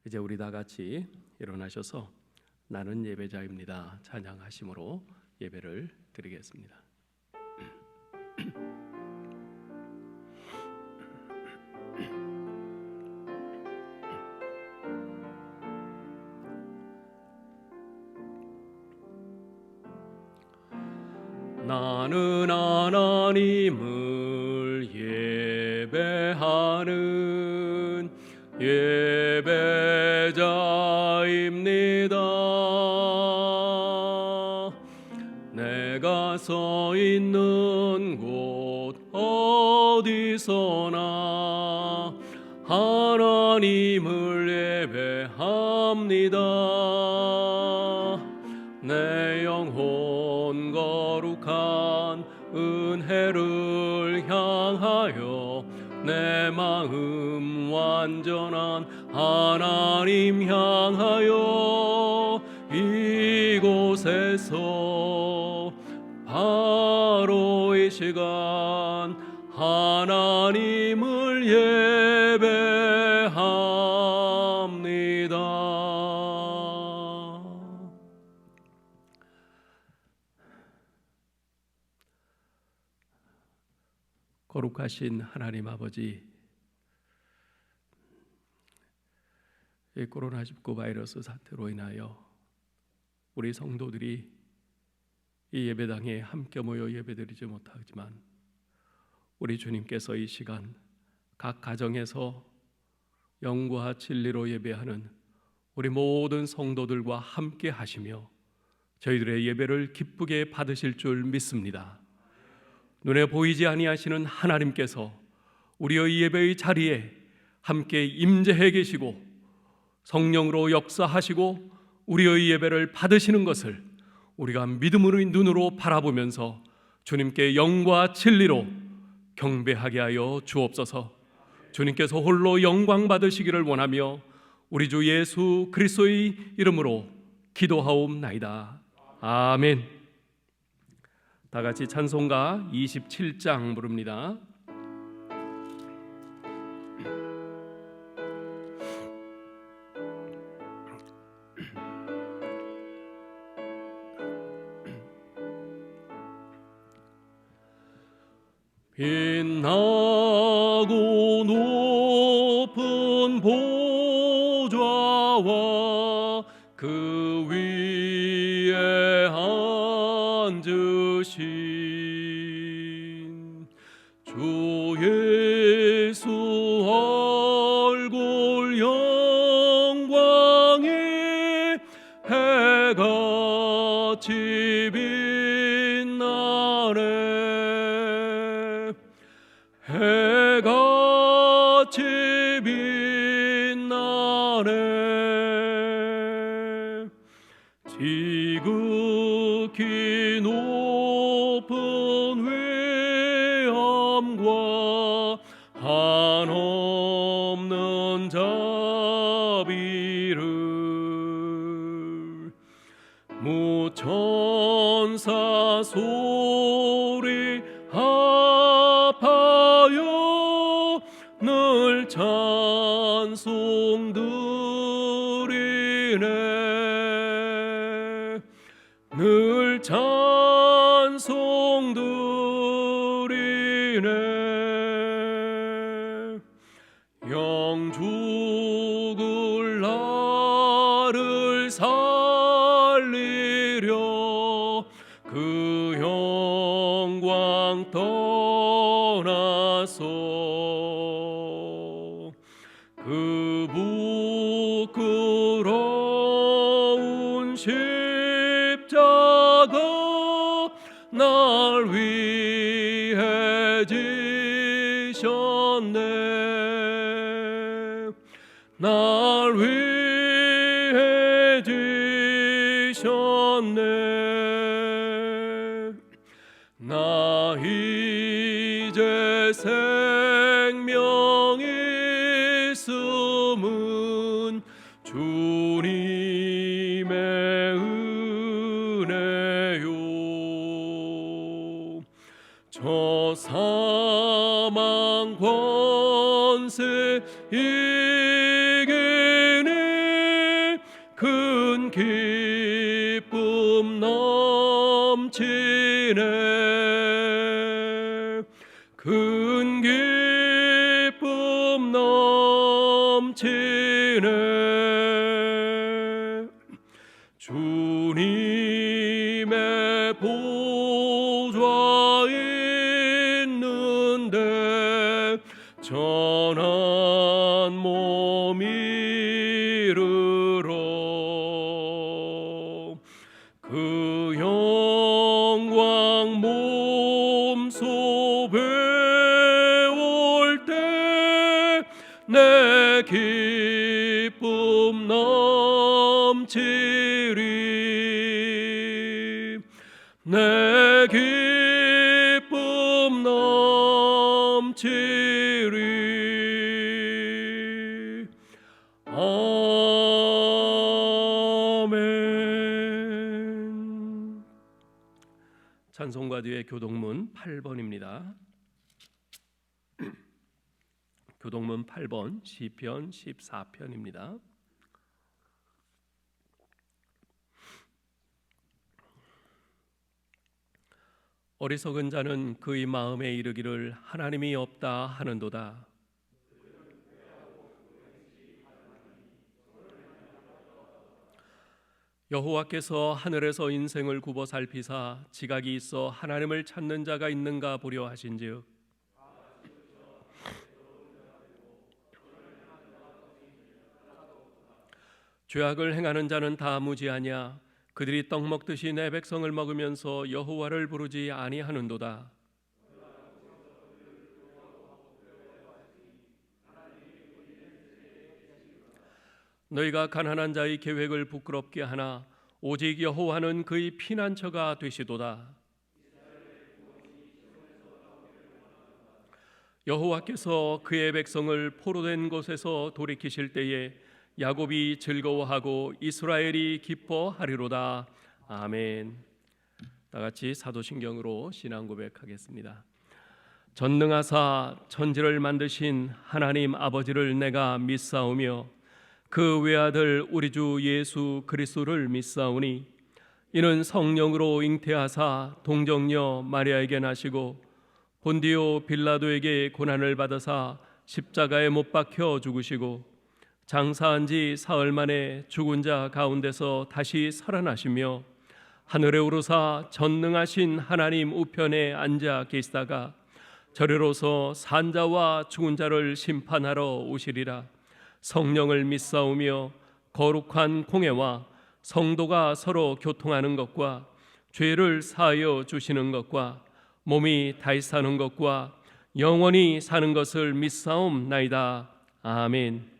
이제 우리 다 같이 일어나셔서 나는 예배자입니다 찬양하심으로 예배를 드리겠습니다. 나는 하나님을 예배하는 예배자입니다. 내가 서 있는 곳 어디서나 하나님을 예배합니다. 내 영혼 거룩한 은혜를 향하여 내 마음 완전한 하나님 향하여 이곳에서 바로 이 시간 하나님을 예배합니다. 거룩하신 하나님 아버지, 이 코로나19 바이러스 사태로 인하여 우리 성도들이 이 예배당에 함께 모여 예배드리지 못하지만 우리 주님께서 이 시간 각 가정에서 영과 진리로 예배하는 우리 모든 성도들과 함께 하시며 저희들의 예배를 기쁘게 받으실 줄 믿습니다. 눈에 보이지 아니하시는 하나님께서 우리의 예배의 자리에 함께 임재해 계시고 성령으로 역사하시고 우리의 예배를 받으시는 것을 우리가 믿음의 눈으로 바라보면서 주님께 영과 진리로 경배하게 하여 주옵소서. 주님께서 홀로 영광 받으시기를 원하며 우리 주 예수 그리스도의 이름으로 기도하옵나이다. 아멘. 다 같이 찬송가 27장 부릅니다. 빛나고 높은 보좌와 그 위에 앉으신 주 예수 얼굴 영광이 해같이 빛나네. 해같이 빛나네. 지극히 높은 위엄과 한없는 자비를 무천사 소리 합하여 늘 찬송드리네. 늘 찬송드리네. 영 죽을 나를 살리려 그 영광 떠나서 그 부끄러운 십자가 날 위해 지셨네. 날 위해 지셨네. 나 이제 생명이 있음은 주님의 은혜요. 저 사망 권세 이기니 기쁨 넘치네 큰 기쁨 넘치네 주님의 보좌 있는데 전한 몸 이르러 그 영광 몸소 배울 때 내 기쁨 넘치리 내 기쁨 넘치리 아멘. 찬송가 뒤에 교동문 8번입니다. 교동문 8번 시편 14편입니다. 어리석은 자는 그의 마음에 이르기를 하나님이 없다 하는도다. 여호와께서 하늘에서 인생을 굽어 살피사 지각이 있어 하나님을 찾는 자가 있는가 보려 하신즉 죄악을 행하는 자는 다 무지하냐 그들이 떡 먹듯이 내 백성을 먹으면서 여호와를 부르지 아니하는도다. 너희가 가난한 자의 계획을 부끄럽게 하나 오직 여호와는 그의 피난처가 되시도다. 여호와께서 그의 백성을 포로된 곳에서 돌이키실 때에 야곱이 즐거워하고 이스라엘이 기뻐하리로다. 아멘. 다 같이 사도신경으로 신앙 고백하겠습니다. 전능하사 천지를 만드신 하나님 아버지를 내가 믿사오며 그 외아들 우리 주 예수 그리스도를 믿사오니 이는 성령으로 잉태하사 동정녀 마리아에게 나시고 본디오 빌라도에게 고난을 받으사 십자가에 못 박혀 죽으시고 장사한 지 사흘 만에 죽은 자 가운데서 다시 살아나시며 하늘에 오르사 전능하신 하나님 우편에 앉아 계시다가 저리로서 산자와 죽은 자를 심판하러 오시리라. 성령을 믿사오며 거룩한 공회와 성도가 서로 교통하는 것과 죄를 사하여 주시는 것과 몸이 다시 사는 것과 영원히 사는 것을 믿사옵나이다. 아멘.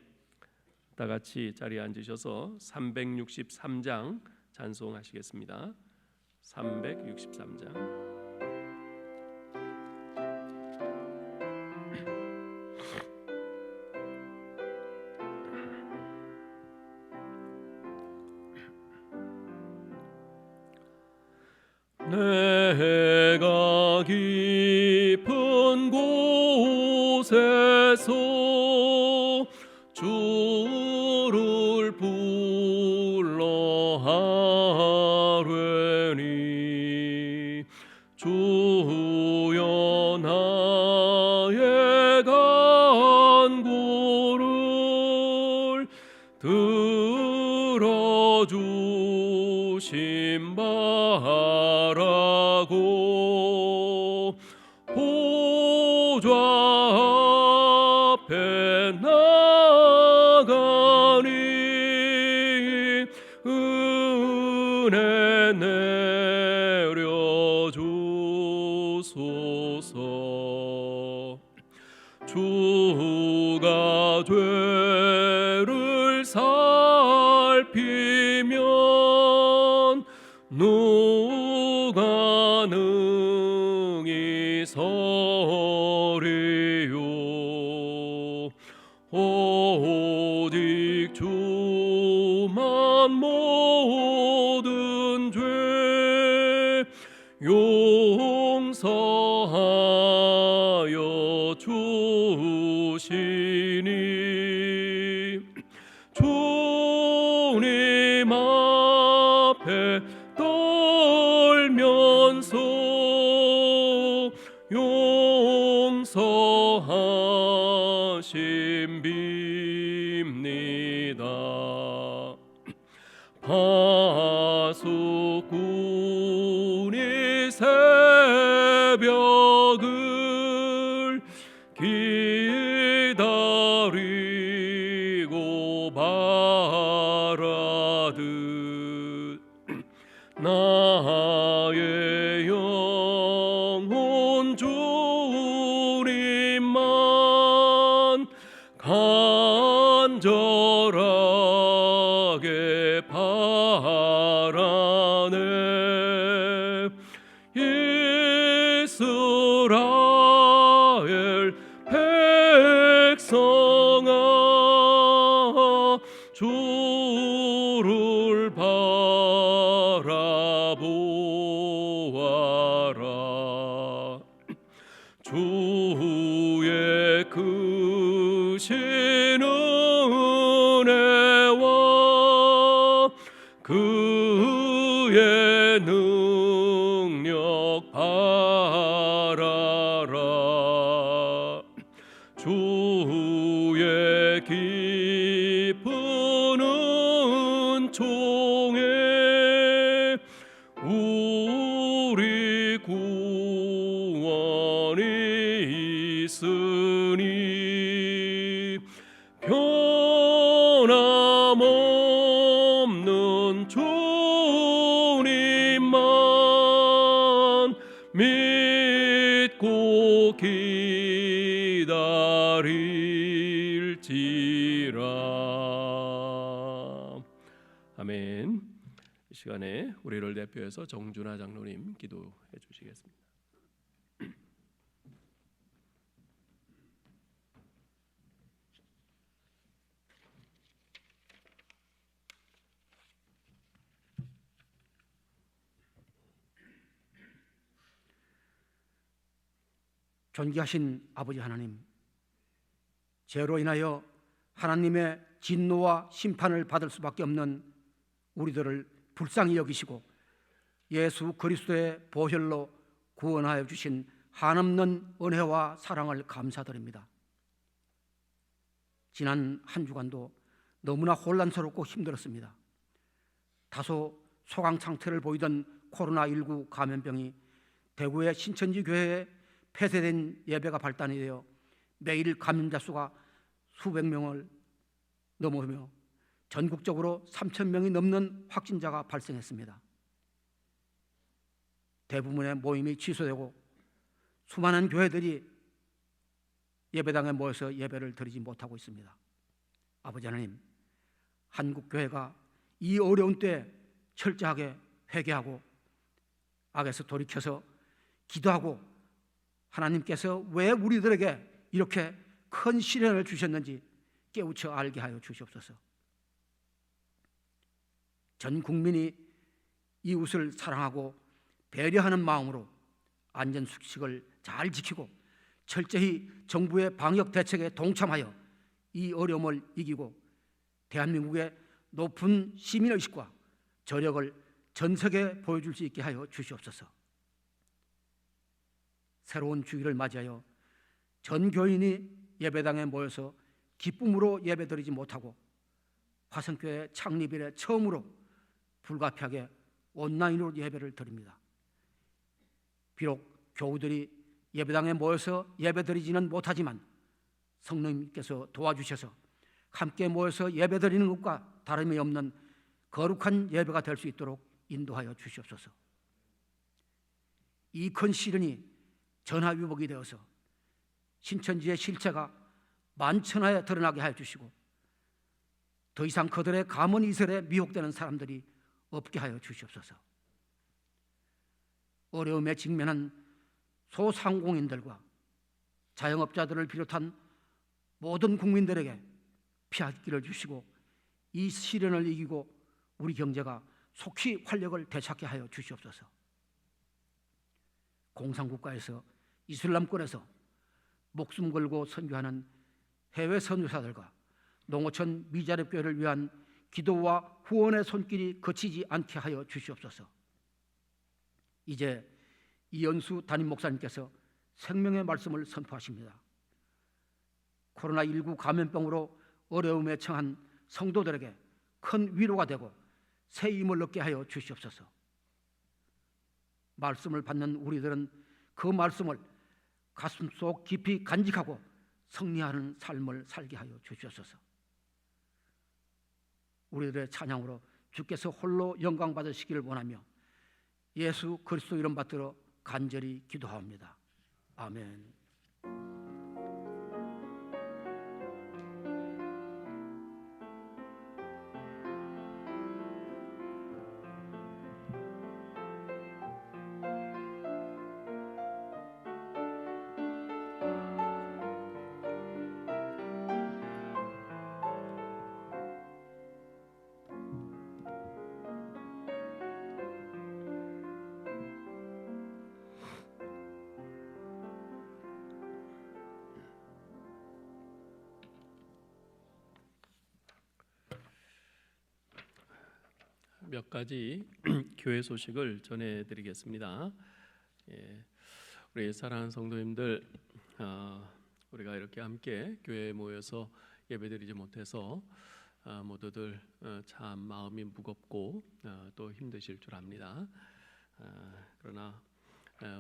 다 같이 자리에 앉으셔서 363장 찬송하시겠습니다. 363장. 내가 깊은 곳에서 주를 불러 하뢰니 주여 나의 간구를 들어주심 바라고 보좌 앞에 나가니 은혜 내려주소서. 주가 죄를 살피면 누가 능히 서리요. 오직 주만 모든 죄 용서하여 주시니 주님 떨면서 용서하심 빕니다. 파수꾼이 새벽을 기다리고 바라듯 나의 영혼 주님만 간절하게 바라네. 이스라엘 백성아, 주를 바라보아라. 주의 크신 은혜와 그의 능력 바라라. 주의 깊은 은총에 우리 구원이 있으니 변함없는 주님만 믿고 기다릴지라. 아멘. 이 시간에 우리를 대표해서 정준하 장로님 기도해 주시겠습니다. 존귀하신 아버지 하나님, 죄로 인하여 하나님의 진노와 심판을 받을 수밖에 없는 우리들을 불쌍히 여기시고 예수 그리스도의 보혈로 구원하여 주신 한없는 은혜와 사랑을 감사드립니다. 지난 한 주간도 너무나 혼란스럽고 힘들었습니다. 다소 소강 상태를 보이던 코로나19 감염병이 대구의 신천지 교회에 폐쇄된 예배가 발단이 되어 매일 감염자 수가 수백 명을 넘으며 전국적으로 3,000명이 넘는 확진자가 발생했습니다. 대부분의 모임이 취소되고 수많은 교회들이 예배당에 모여서 예배를 드리지 못하고 있습니다. 아버지 하나님, 한국교회가 이 어려운 때에 철저하게 회개하고 악에서 돌이켜서 기도하고 하나님께서 왜 우리들에게 이렇게 큰 시련을 주셨는지 깨우쳐 알게 하여 주시옵소서. 전 국민이 이웃을 사랑하고 배려하는 마음으로 안전수칙을 잘 지키고 철저히 정부의 방역 대책에 동참하여 이 어려움을 이기고 대한민국의 높은 시민의식과 저력을 전 세계에 보여줄 수 있게 하여 주시옵소서. 새로운 주기를 맞이하여 전 교인이 예배당에 모여서 기쁨으로 예배드리지 못하고 화성교회 창립 이래 처음으로 불가피하게 온라인으로 예배를 드립니다. 비록 교우들이 예배당에 모여서 예배드리지는 못하지만 성령님께서 도와주셔서 함께 모여서 예배드리는 것과 다름이 없는 거룩한 예배가 될 수 있도록 인도하여 주시옵소서. 이 큰 시련이 전화위복이 되어서 신천지의 실체가 만천하에 드러나게 하여 주시고 더 이상 그들의 가문 이설에 미혹되는 사람들이 없게 하여 주시옵소서. 어려움에 직면한 소상공인들과 자영업자들을 비롯한 모든 국민들에게 피하기를 주시고 이 시련을 이기고 우리 경제가 속히 활력을 되찾게 하여 주시옵소서. 공산국가에서 이슬람권에서 목숨 걸고 선교하는 해외 선교사들과 농어촌 미자립 교회를 위한 기도와 후원의 손길이 거치지 않게 하여 주시옵소서. 이제 이연수 담임 목사님께서 생명의 말씀을 선포하십니다. 코로나19 감염병으로 어려움에 처한 성도들에게 큰 위로가 되고 새 힘을 얻게 하여 주시옵소서. 말씀을 받는 우리들은 그 말씀을 가슴속 깊이 간직하고 승리하는 삶을 살게 하여 주시옵소서. 우리들의 찬양으로 주께서 홀로 영광 받으시기를 원하며 예수 그리스도 이름 받들어 간절히 기도합니다. 아멘. 몇 가지 교회 소식을 전해드리겠습니다. 우리 사랑하는 성도님들, 우리가 이렇게 함께 교회에 모여서 예배드리지 못해서 모두들 참 마음이 무겁고 또 힘드실 줄 압니다. 그러나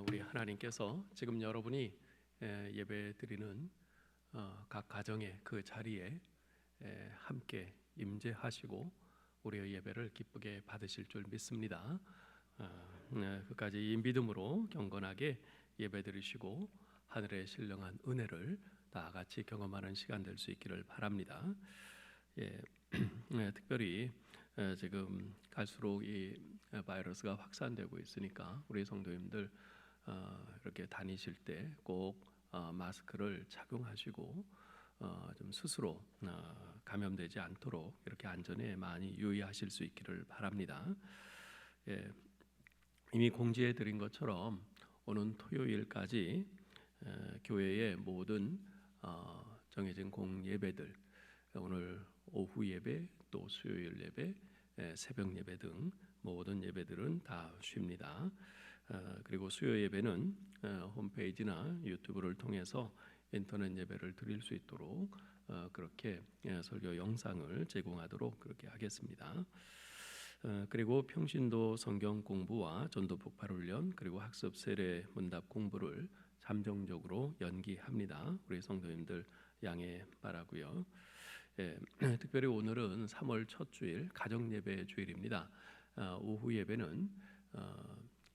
우리 하나님께서 지금 여러분이 예배드리는 각 가정의 그 자리에 함께 임재하시고 우리의 예배를 기쁘게 받으실 줄 믿습니다. 끝까지 이 믿음으로 경건하게 예배드리시고 하늘의 신령한 은혜를 다 같이 경험하는 시간 될 수 있기를 바랍니다. 특별히 지금 갈수록 이 바이러스가 확산되고 있으니까 우리 성도님들 이렇게 다니실 때 꼭 마스크를 착용하시고 좀 스스로 감염되지 않도록 이렇게 안전에 많이 유의하실 수 있기를 바랍니다. 이미 공지해 드린 것처럼 오는 토요일까지 교회의 모든 정해진 공예배들, 오늘 오후 예배, 또 수요일 예배, 새벽 예배 등 모든 예배들은 다 쉽니다. 그리고 수요 예배는 홈페이지나 유튜브를 통해서 인터넷 예배를 드릴 수 있도록 그렇게 설교 영상을 제공하도록 그렇게 하겠습니다. 그리고 평신도 성경 공부와 전도 폭발 훈련 그리고 학습 세례 문답 공부를 잠정적으로 연기합니다. 우리 성도님들 양해 바라고요. 특별히 오늘은 3월 첫 주일 가정 예배 주일입니다. 오후 예배는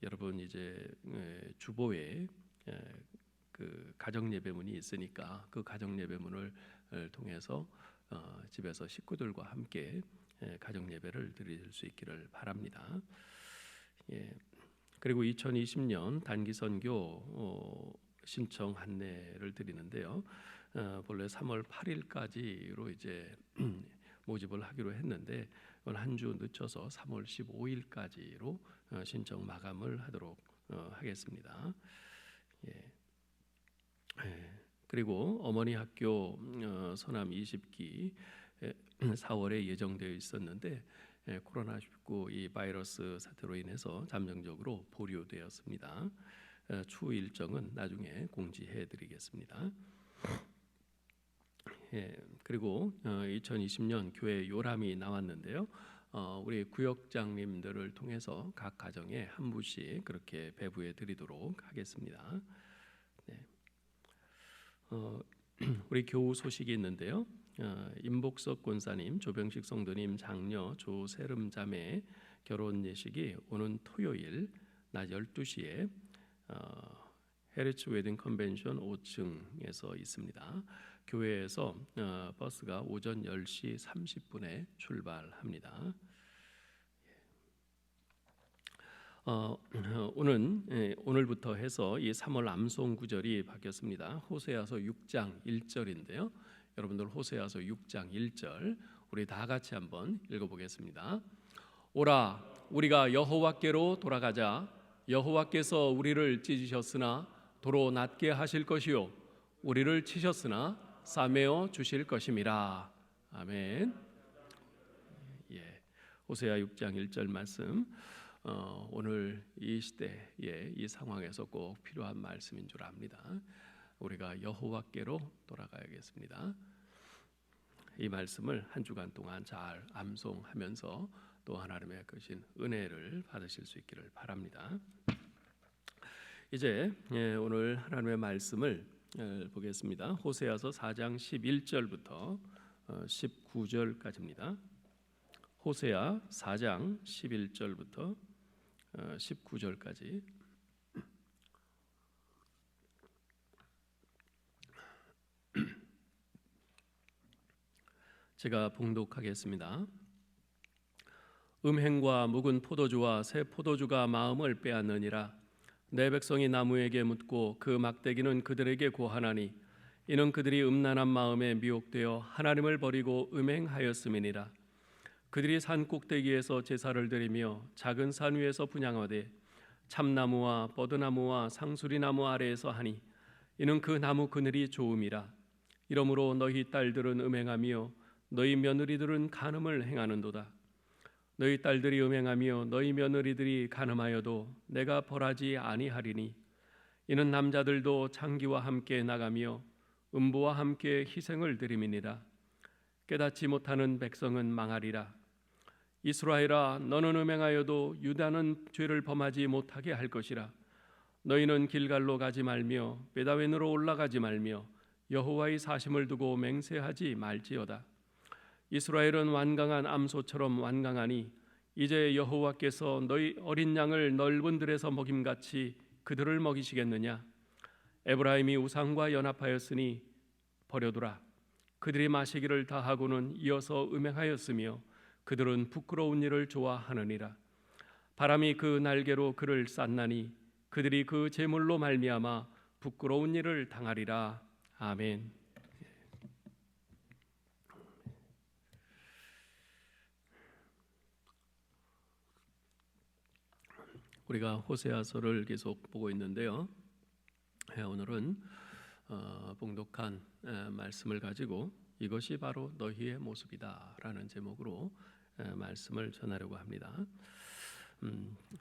여러분 이제 주보에 그 가정 예배문이 있으니까 그 가정 예배문을 통해서 집에서 식구들과 함께 가정 예배를 드릴 수 있기를 바랍니다. 그리고 2020년 단기 선교 신청 안내를 드리는데요. 본래 3월 8일까지로 이제 모집을 하기로 했는데 한 주 늦춰서 3월 15일까지로 신청 마감을 하도록 하겠습니다. 그리고 어머니 학교 서남 20기 4월에 예정되어 있었는데 코로나19 이 바이러스 사태로 인해서 잠정적으로 보류되었습니다. 추후 일정은 나중에 공지해 드리겠습니다. 그리고 2020년 교회 요람이 나왔는데요. 우리 구역장님들을 통해서 각 가정에 한 부씩 그렇게 배부해 드리도록 하겠습니다. 우리 교우 소식이 있는데요. 임복석 권사님, 조병식 성도님 장녀 조세름 자매 결혼 예식이 오는 토요일 낮 12시에 헤리츠 웨딩 컨벤션 5층에서 있습니다. 교회에서 버스가 오전 10시 30분에 출발합니다. 오늘부터 해서 이 3월 암송 구절이 바뀌었습니다. 호세아서 6장 1절인데요. 여러분들 호세아서 6장 1절 우리 다 같이 한번 읽어보겠습니다. 오라 우리가 여호와께로 돌아가자. 여호와께서 우리를 찢으셨으나 도로 낫게 하실 것이요 우리를 치셨으나 싸매어 주실 것임이라. 아멘. 호세아 6장 1절 말씀, 오늘 이 시대의 이 상황에서 꼭 필요한 말씀인 줄 압니다. 우리가 여호와께로 돌아가야겠습니다. 이 말씀을 한 주간 동안 잘 암송하면서 또 하나님의 크신 은혜를 받으실 수 있기를 바랍니다. 이제 오늘 하나님의 말씀을 보겠습니다. 호세아서 4장 11절부터 19절까지입니다. 호세아 4장 11절부터 19절까지. 제가 봉독하겠습니다. 음행과 묵은 포도주와 새 포도주가 마음을 빼앗느니라. 내 백성이 나무에게 묻고 그 막대기는 그들에게 고하나니 이는 그들이 음란한 마음에 미혹되어 하나님을 버리고 음행하였음이니라. 그들이 산 꼭대기에서 제사를 드리며 작은 산 위에서 분향하되 참나무와 버드나무와 상수리나무 아래에서 하니 이는 그 나무 그늘이 좋음이라. 이러므로 너희 딸들은 음행하며 너희 며느리들은 간음을 행하는도다. 너희 딸들이 음행하며 너희 며느리들이 간음하여도 내가 벌하지 아니하리니 이는 남자들도 장기와 함께 나가며 음부와 함께 희생을 드림이니라. 깨닫지 못하는 백성은 망하리라. 이스라엘아, 너는 음행하여도 유다는 죄를 범하지 못하게 할 것이라. 너희는 길갈로 가지 말며 베다웬으로 올라가지 말며 여호와의 사심을 두고 맹세하지 말지어다. 이스라엘은 완강한 암소처럼 완강하니 이제 여호와께서 너희 어린 양을 넓은 들에서 먹임같이 그들을 먹이시겠느냐. 에브라임이 우상과 연합하였으니 버려두라. 그들이 마시기를 다하고는 이어서 음행하였으며 그들은 부끄러운 일을 좋아하느니라. 바람이 그 날개로 그를 쌌나니 그들이 그 제물로 말미암아 부끄러운 일을 당하리라. 아멘. 우리가 호세아서를 계속 보고 있는데요. 오늘은 봉독한 말씀을 가지고 이것이 바로 너희의 모습이다라는 제목으로 말씀을 전하려고 합니다.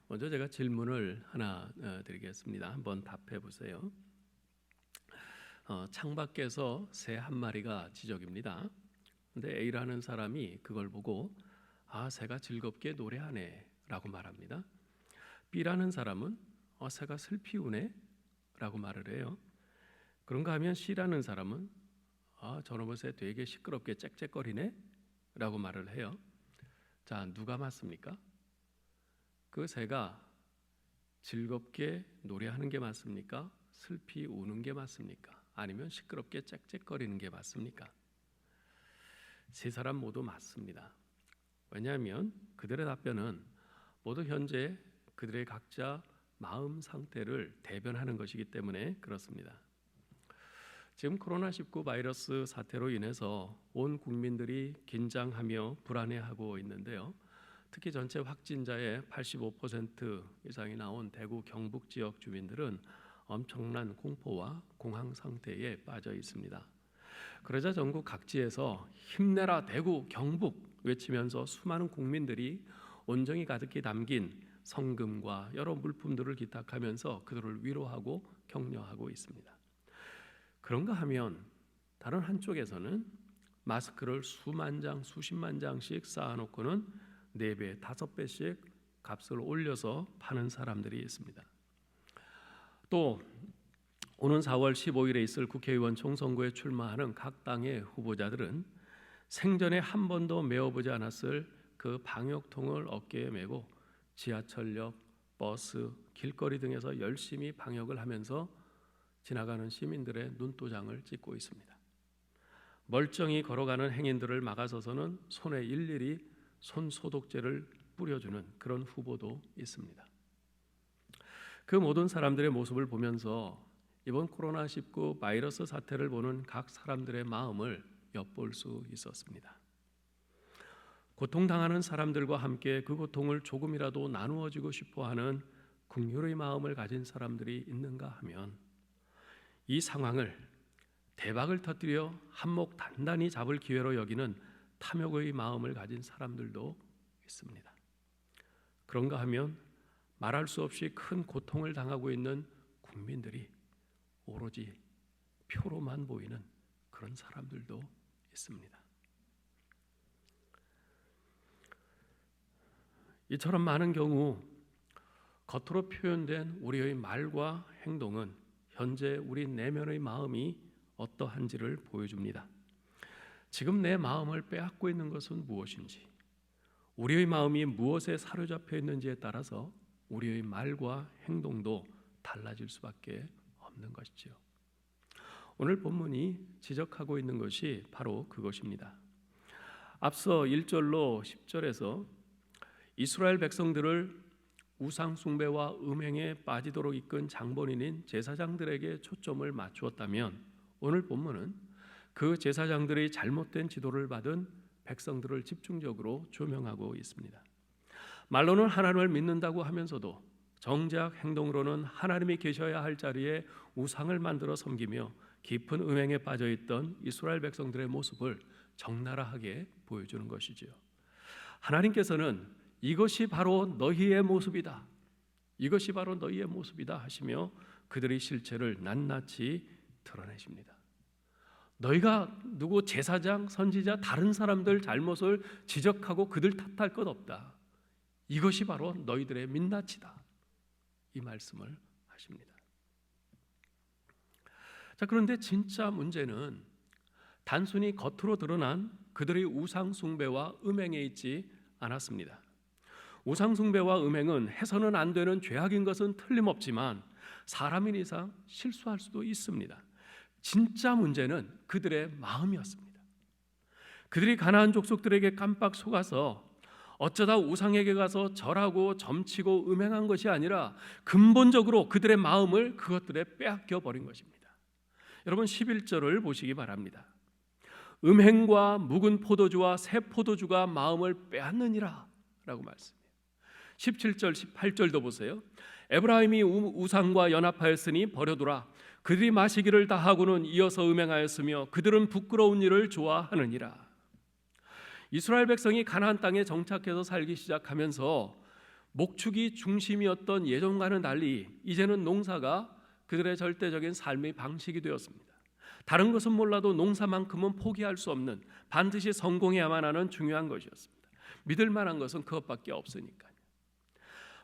먼저 제가 질문을 하나 드리겠습니다. 한번 답해 보세요. 창밖에서 새 한 마리가 지저귀입니다. 근데 A라는 사람이 그걸 보고 새가 즐겁게 노래하네라고 말합니다. B라는 사람은 새가 슬피 우네라고 말을 해요. 그런가 하면 C라는 사람은 저놈의 새 되게 시끄럽게 짹짹거리네라고 말을 해요. 자, 누가 맞습니까? 그 새가 즐겁게 노래하는 게 맞습니까? 슬피 우는 게 맞습니까? 아니면 시끄럽게 짹짹거리는 게 맞습니까? 세 사람 모두 맞습니다. 왜냐하면 그들의 답변은 모두 현재 그들의 각자 마음 상태를 대변하는 것이기 때문에 그렇습니다. 지금 코로나19 바이러스 사태로 인해서 온 국민들이 긴장하며 불안해하고 있는데요. 특히 전체 확진자의 85% 이상이 나온 대구 경북 지역 주민들은 엄청난 공포와 공황 상태에 빠져 있습니다. 그러자 전국 각지에서 힘내라 대구 경북 외치면서 수많은 국민들이 온정이 가득히 담긴 성금과 여러 물품들을 기탁하면서 그들을 위로하고 격려하고 있습니다. 그런가 하면 다른 한쪽에서는 마스크를 수만 장, 수십만 장씩 쌓아놓고는 4배, 5배씩 값을 올려서 파는 사람들이 있습니다. 또 오는 4월 15일에 있을 국회의원 총선거에 출마하는 각 당의 후보자들은 생전에 한 번도 메어보지 않았을 그 방역통을 어깨에 메고 지하철역, 버스, 길거리 등에서 열심히 방역을 하면서 지나가는 시민들의 눈도장을 찍고 있습니다. 멀쩡히 걸어가는 행인들을 막아서서는 손에 일일이 손소독제를 뿌려주는 그런 후보도 있습니다. 그 모든 사람들의 모습을 보면서 이번 코로나19 바이러스 사태를 보는 각 사람들의 마음을 엿볼 수 있었습니다. 고통당하는 사람들과 함께 그 고통을 조금이라도 나누어주고 싶어하는 긍휼의 마음을 가진 사람들이 있는가 하면 이 상황을 대박을 터뜨려 한몫 단단히 잡을 기회로 여기는 탐욕의 마음을 가진 사람들도 있습니다. 그런가 하면 말할 수 없이 큰 고통을 당하고 있는 국민들이 오로지 표로만 보이는 그런 사람들도 있습니다. 이처럼 많은 경우 겉으로 표현된 우리의 말과 행동은 현재 우리 내면의 마음이 어떠한지를 보여줍니다. 지금 내 마음을 빼앗고 있는 것은 무엇인지, 우리의 마음이 무엇에 사로잡혀 있는지에 따라서 우리의 말과 행동도 달라질 수밖에 없는 것이죠. 오늘 본문이 지적하고 있는 것이 바로 그것입니다. 앞서 1절로 10절에서 이스라엘 백성들을 우상 숭배와 음행에 빠지도록 이끈 장본인인 제사장들에게 초점을 맞추었다면, 오늘 본문은 그 제사장들의 잘못된 지도를 받은 백성들을 집중적으로 조명하고 있습니다. 말로는 하나님을 믿는다고 하면서도 정작 행동으로는 하나님이 계셔야 할 자리에 우상을 만들어 섬기며 깊은 음행에 빠져있던 이스라엘 백성들의 모습을 적나라하게 보여주는 것이지요. 하나님께서는 이것이 바로 너희의 모습이다, 이것이 바로 너희의 모습이다 하시며 그들의 실체를 낱낱이 드러내십니다. 너희가 누구 제사장, 선지자, 다른 사람들 잘못을 지적하고 그들 탓할 것 없다, 이것이 바로 너희들의 민낯이다, 이 말씀을 하십니다. 자, 그런데 진짜 문제는 단순히 겉으로 드러난 그들의 우상 숭배와 음행에 있지 않았습니다. 우상 숭배와 음행은 해서는 안 되는 죄악인 것은 틀림없지만 사람인 이상 실수할 수도 있습니다. 진짜 문제는 그들의 마음이었습니다. 그들이 가나안 족속들에게 깜빡 속아서 어쩌다 우상에게 가서 절하고 점치고 음행한 것이 아니라 근본적으로 그들의 마음을 그것들에 빼앗겨 버린 것입니다. 여러분 11절을 보시기 바랍니다. 음행과 묵은 포도주와 새 포도주가 마음을 빼앗느니라 라고 말씀해요. 17절 18절도 보세요. 에브라임이 우상과 연합하였으니 버려두라. 그들이 마시기를 다하고는 이어서 음행하였으며 그들은 부끄러운 일을 좋아하느니라. 이스라엘 백성이 가나안 땅에 정착해서 살기 시작하면서 목축이 중심이었던 예전과는 달리 이제는 농사가 그들의 절대적인 삶의 방식이 되었습니다. 다른 것은 몰라도 농사만큼은 포기할 수 없는, 반드시 성공해야만 하는 중요한 것이었습니다. 믿을 만한 것은 그것밖에 없으니까요.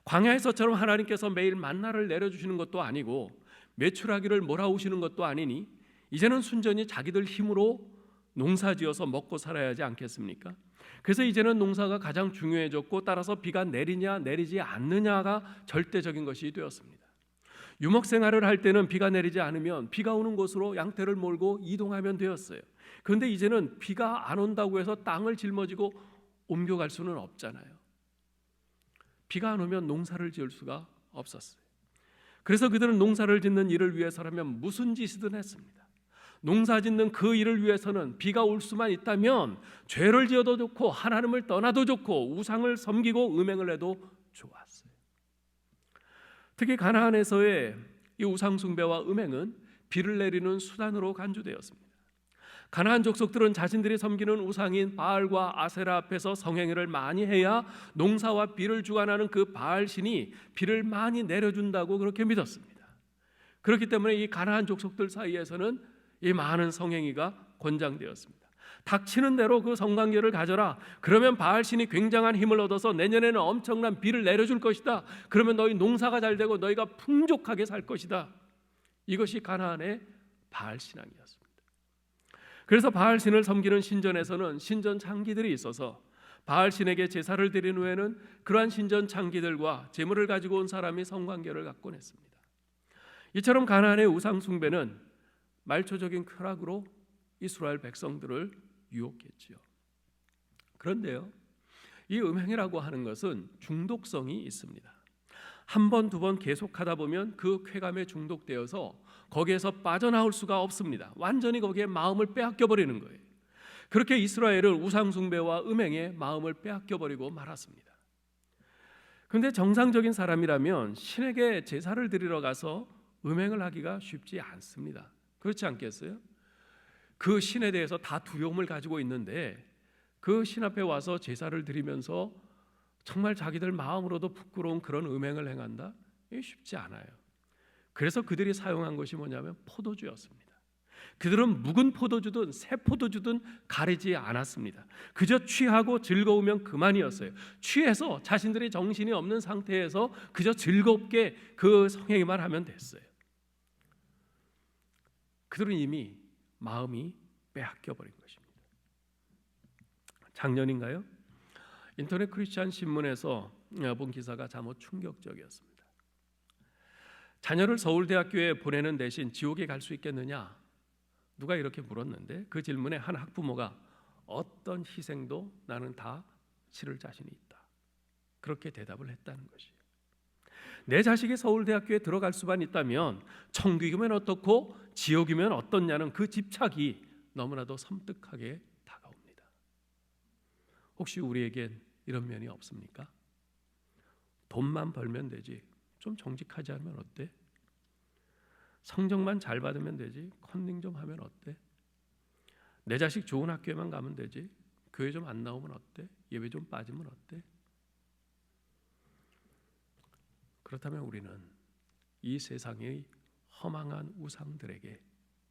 광야에서처럼 하나님께서 매일 만나를 내려주시는 것도 아니고 매출하기를 몰아오시는 것도 아니니 이제는 순전히 자기들 힘으로 농사지어서 먹고 살아야 하지 않겠습니까? 그래서 이제는 농사가 가장 중요해졌고, 따라서 비가 내리냐 내리지 않느냐가 절대적인 것이 되었습니다. 유목 생활을 할 때는 비가 내리지 않으면 비가 오는 곳으로 양떼를 몰고 이동하면 되었어요. 그런데 이제는 비가 안 온다고 해서 땅을 짊어지고 옮겨갈 수는 없잖아요. 비가 안 오면 농사를 지을 수가 없었어요. 그래서 그들은 농사를 짓는 일을 위해서라면 무슨 짓이든 했습니다. 농사 짓는 그 일을 위해서는 비가 올 수만 있다면 죄를 지어도 좋고 하나님을 떠나도 좋고 우상을 섬기고 음행을 해도 좋았어요. 특히 가나안에서의 이 우상 숭배와 음행은 비를 내리는 수단으로 간주되었습니다. 가나안 족속들은 자신들이 섬기는 우상인 바알과 아세라 앞에서 성행위를 많이 해야 농사와 비를 주관하는 그 바알 신이 비를 많이 내려준다고 그렇게 믿었습니다. 그렇기 때문에 이 가나안 족속들 사이에서는 이 많은 성행위가 권장되었습니다. 닥치는 대로 그 성관계를 가져라. 그러면 바알 신이 굉장한 힘을 얻어서 내년에는 엄청난 비를 내려줄 것이다. 그러면 너희 농사가 잘 되고 너희가 풍족하게 살 것이다. 이것이 가나안의 바알 신앙이었습니다. 그래서 바알 신을 섬기는 신전에서는 신전 창기들이 있어서 바알 신에게 제사를 드린 후에는 그러한 신전 창기들과 제물을 가지고 온 사람이 성관계를 갖곤 했습니다. 이처럼 가나안의 우상 숭배는 말초적인 쾌락으로 이스라엘 백성들을 유혹했지요. 그런데요, 이 음행이라고 하는 것은 중독성이 있습니다. 한 번, 두 번 계속하다 보면 그 쾌감에 중독되어서 거기에서 빠져나올 수가 없습니다. 완전히 거기에 마음을 빼앗겨 버리는 거예요. 그렇게 이스라엘은 우상 숭배와 음행에 마음을 빼앗겨 버리고 말았습니다. 그런데 정상적인 사람이라면 신에게 제사를 드리러 가서 음행을 하기가 쉽지 않습니다. 그렇지 않겠어요? 그 신에 대해서 다 두려움을 가지고 있는데 그 신 앞에 와서 제사를 드리면서 정말 자기들 마음으로도 부끄러운 그런 음행을 행한다? 이게 쉽지 않아요. 그래서 그들이 사용한 것이 뭐냐면 포도주였습니다. 그들은 묵은 포도주든 새 포도주든 가리지 않았습니다. 그저 취하고 즐거우면 그만이었어요. 취해서 자신들의 정신이 없는 상태에서 그저 즐겁게 그 성행위만 하면 됐어요. 그들은 이미 마음이 빼앗겨 버린 것입니다. 작년인가요? 인터넷 크리스찬 신문에서 본 기사가 참으로 충격적이었습니다. 자녀를 서울대학교에 보내는 대신 지옥에 갈 수 있겠느냐? 누가 이렇게 물었는데 그 질문에 한 학부모가 어떤 희생도 나는 다 치를 자신이 있다. 그렇게 대답을 했다는 것이에요. 내 자식이 서울대학교에 들어갈 수만 있다면 천국이면 어떻고 지옥이면 어떻냐는 그 집착이 너무나도 섬뜩하게 다가옵니다. 혹시 우리에겐 이런 면이 없습니까? 돈만 벌면 되지 좀 정직하지 않으면 어때? 성적만 잘 받으면 되지 컨닝 좀 하면 어때? 내 자식 좋은 학교에만 가면 되지 교회 좀 안 나오면 어때? 예배 좀 빠지면 어때? 그렇다면 우리는 이 세상의 허망한 우상들에게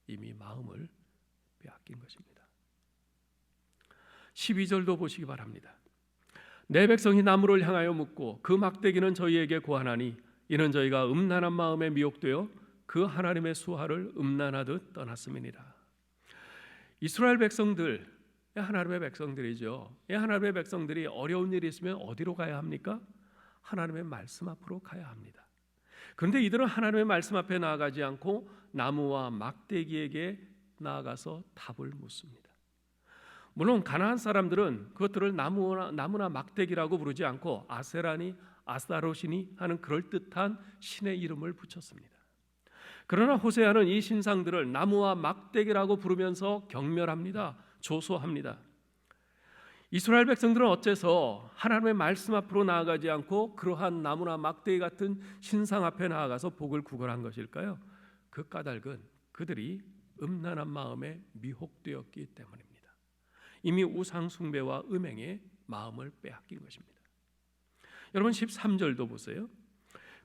이미 마음을 빼앗긴 것입니다. 12절도 보시기 바랍니다. 내 백성이 나무를 향하여 묻고 그 막대기는 저희에게 고하나니 이는 저희가 음란한 마음에 미혹되어 그 하나님의 수하를 음란하듯 떠났음이니라. 이스라엘 백성들, 하나님의 백성들이죠. 하나님의 백성들이 어려운 일이 있으면 어디로 가야 합니까? 하나님의 말씀 앞으로 가야 합니다. 그런데 이들은 하나님의 말씀 앞에 나아가지 않고 나무와 막대기에게 나아가서 답을 묻습니다. 물론 가나안 사람들은 그것들을 나무나 막대기라고 부르지 않고 아세라니 아스타롯이니 하는 그럴듯한 신의 이름을 붙였습니다. 그러나 호세아는 이 신상들을 나무와 막대기라고 부르면서 경멸합니다. 조소합니다. 이스라엘 백성들은 어째서 하나님의 말씀 앞으로 나아가지 않고 그러한 나무나 막대기 같은 신상 앞에 나아가서 복을 구걸한 것일까요? 그 까닭은 그들이 음란한 마음에 미혹되었기 때문입니다. 이미 우상 숭배와 음행에 마음을 빼앗긴 것입니다. 여러분 13절도 보세요.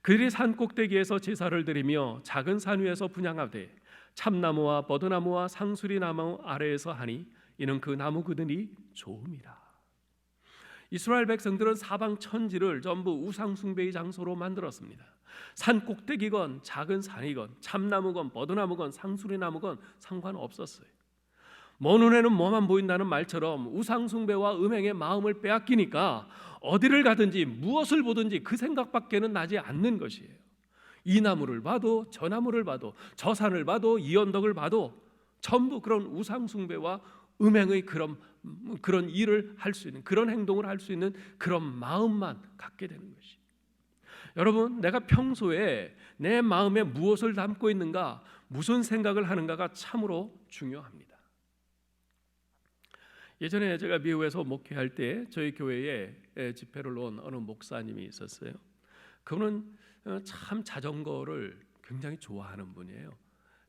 그들이 산 꼭대기에서 제사를 드리며 작은 산 위에서 분향하되 참나무와 버드나무와 상수리나무 아래에서 하니 이는 그 나무 그들이 좋음이라. 이스라엘 백성들은 사방 천지를 전부 우상 숭배의 장소로 만들었습니다. 산 꼭대기건 작은 산이건 참나무건 버드나무건 상수리나무건 상관없었어요. 먼 눈에는 뭐만 보인다는 말처럼 우상 숭배와 음행의 마음을 빼앗기니까 어디를 가든지 무엇을 보든지 그 생각밖에는 나지 않는 것이에요. 이 나무를 봐도 저 나무를 봐도 저 산을 봐도 이 언덕을 봐도 전부 그런 우상 숭배와 음행의 그런 일을 할 수 있는 그런 행동을 할 수 있는 그런 마음만 갖게 되는 것이. 여러분, 내가 평소에 내 마음에 무엇을 담고 있는가, 무슨 생각을 하는가가 참으로 중요합니다. 예전에 제가 미국에서 목회할 때 저희 교회에 집회를 놓은 어느 목사님이 있었어요. 그분은 참 자전거를 굉장히 좋아하는 분이에요.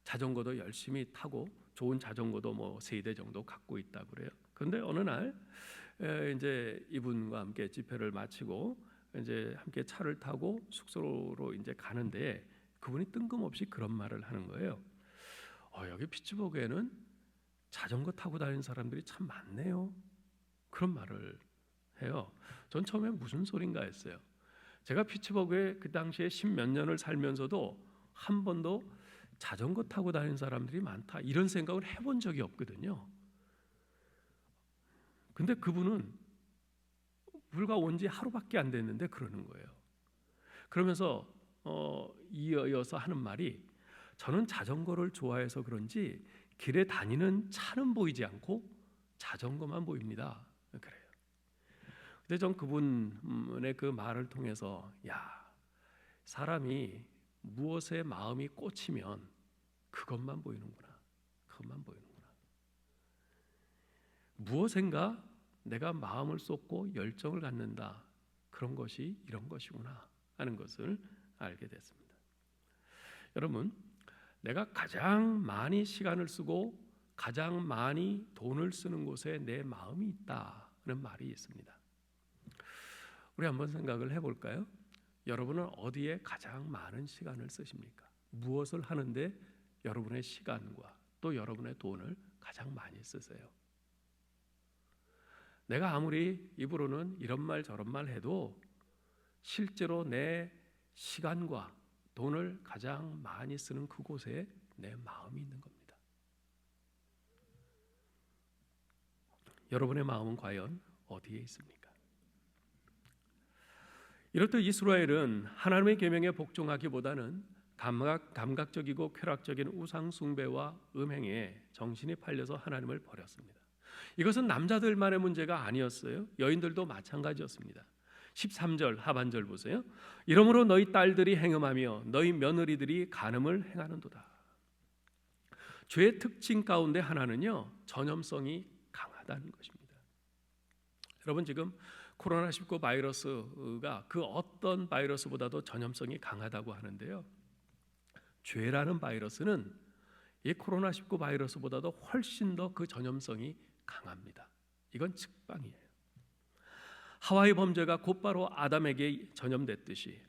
자전거도 열심히 타고 좋은 자전거도 뭐 3대 정도 갖고 있다고 그래요. 그런데 어느 날 이제 이분과 함께 집회를 마치고 이제 함께 차를 타고 숙소로 이제 가는데 그분이 뜬금없이 그런 말을 하는 거예요. 여기 피츠버그에는 자전거 타고 다니는 사람들이 참 많네요. 그런 말을 해요. 전 처음에 무슨 소린가 했어요. 제가 피츠버그에 그 당시에 10몇 년을 살면서도 한 번도 자전거 타고 다니는 사람들이 많다 이런 생각을 해본 적이 없거든요. 근데 그분은 불과 온 지 하루밖에 안 됐는데 그러는 거예요. 그러면서 이어서 하는 말이 저는 자전거를 좋아해서 그런지 길에 다니는 차는 보이지 않고 자전거만 보입니다. 그래요. 근데 전 그분의 그 말을 통해서 사람이 무엇에 마음이 꽂히면 그것만 보이는구나. 그것만 보이는구나. 무엇인가 내가 마음을 쏟고 열정을 갖는다. 그런 것이 이런 것이구나 하는 것을 알게 됐습니다. 여러분, 내가 가장 많이 시간을 쓰고 가장 많이 돈을 쓰는 곳에 내 마음이 있다 하는 말이 있습니다. 우리 한번 생각을 해볼까요? 여러분은 어디에 가장 많은 시간을 쓰십니까? 무엇을 하는데 여러분의 시간과 또 여러분의 돈을 가장 많이 쓰세요? 내가 아무리 입으로는 이런 말 저런 말 해도 실제로 내 시간과 돈을 가장 많이 쓰는 그곳에 내 마음이 있는 겁니다. 여러분의 마음은 과연 어디에 있습니까? 이렇듯 이스라엘은 하나님의 계명에 복종하기보다는 감각적이고 쾌락적인 우상 숭배와 음행에 정신이 팔려서 하나님을 버렸습니다. 이것은 남자들만의 문제가 아니었어요. 여인들도 마찬가지였습니다. 13절 하반절 보세요. 이러므로 너희 딸들이 행음하며 너희 며느리들이 간음을 행하는도다. 죄의 특징 가운데 하나는요, 전염성이 강하다는 것입니다. 여러분, 지금 코로나19 바이러스가 그 어떤 바이러스보다도 전염성이 강하다고 하는데요, 죄라는 바이러스는 이 코로나19 바이러스보다도 훨씬 더 그 전염성이 강합니다. 이건 측방이에요. 하와의 범죄가 곧바로 아담에게 전염됐듯이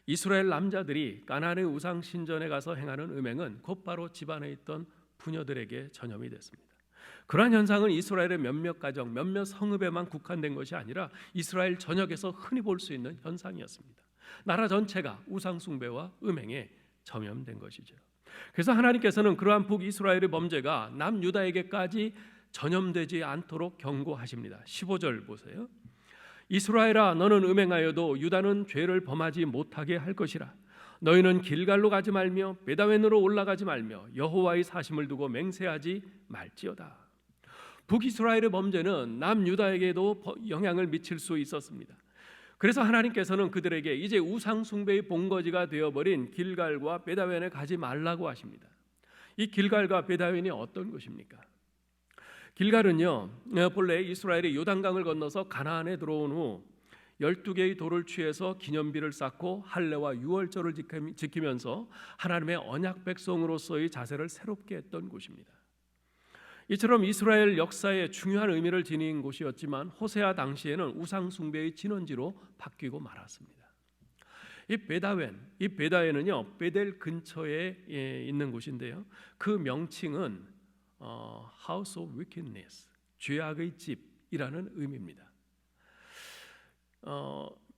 이스라엘 남자들이 가나안의 우상 신전에 가서 행하는 음행은 곧바로 집안에 있던 부녀들에게 전염이 됐습니다. 그러한 현상은 이스라엘의 몇몇 가정, 몇몇 성읍에만 국한된 것이 아니라 이스라엘 전역에서 흔히 볼 수 있는 현상이었습니다. 나라 전체가 우상 숭배와 음행에 전염된 것이죠. 그래서 하나님께서는 그러한 북이스라엘의 범죄가 남유다에게까지 전염되지 않도록 경고하십니다. 15절 보세요. 이스라엘아, 너는 음행하여도 유다는 죄를 범하지 못하게 할 것이라. 너희는 길갈로 가지 말며 베다웬으로 올라가지 말며 여호와의 사심을 두고 맹세하지 말지어다. 북이스라엘의 범죄는 남유다에게도 영향을 미칠 수 있었습니다. 그래서 하나님께서는 그들에게 이제 우상 숭배의 본거지가 되어버린 길갈과 베다웬에 가지 말라고 하십니다. 이 길갈과 베다웬이 어떤 곳입니까? 길갈은요, 본래 이스라엘이 요단강을 건너서 가나안에 들어온 후 12개의 돌을 취해서 기념비를 쌓고 할례와 유월절을 지키면서 하나님의 언약 백성으로서의 자세를 새롭게 했던 곳입니다. 이처럼 이스라엘 역사에 중요한 의미를 지닌 곳이었지만 호세아 당시에는 우상 숭배의 진원지로 바뀌고 말았습니다. 이 베다웬은요, 베델 근처에 있는 곳인데요, 그 명칭은 House of Wickedness, 죄악의 집이라는 의미입니다.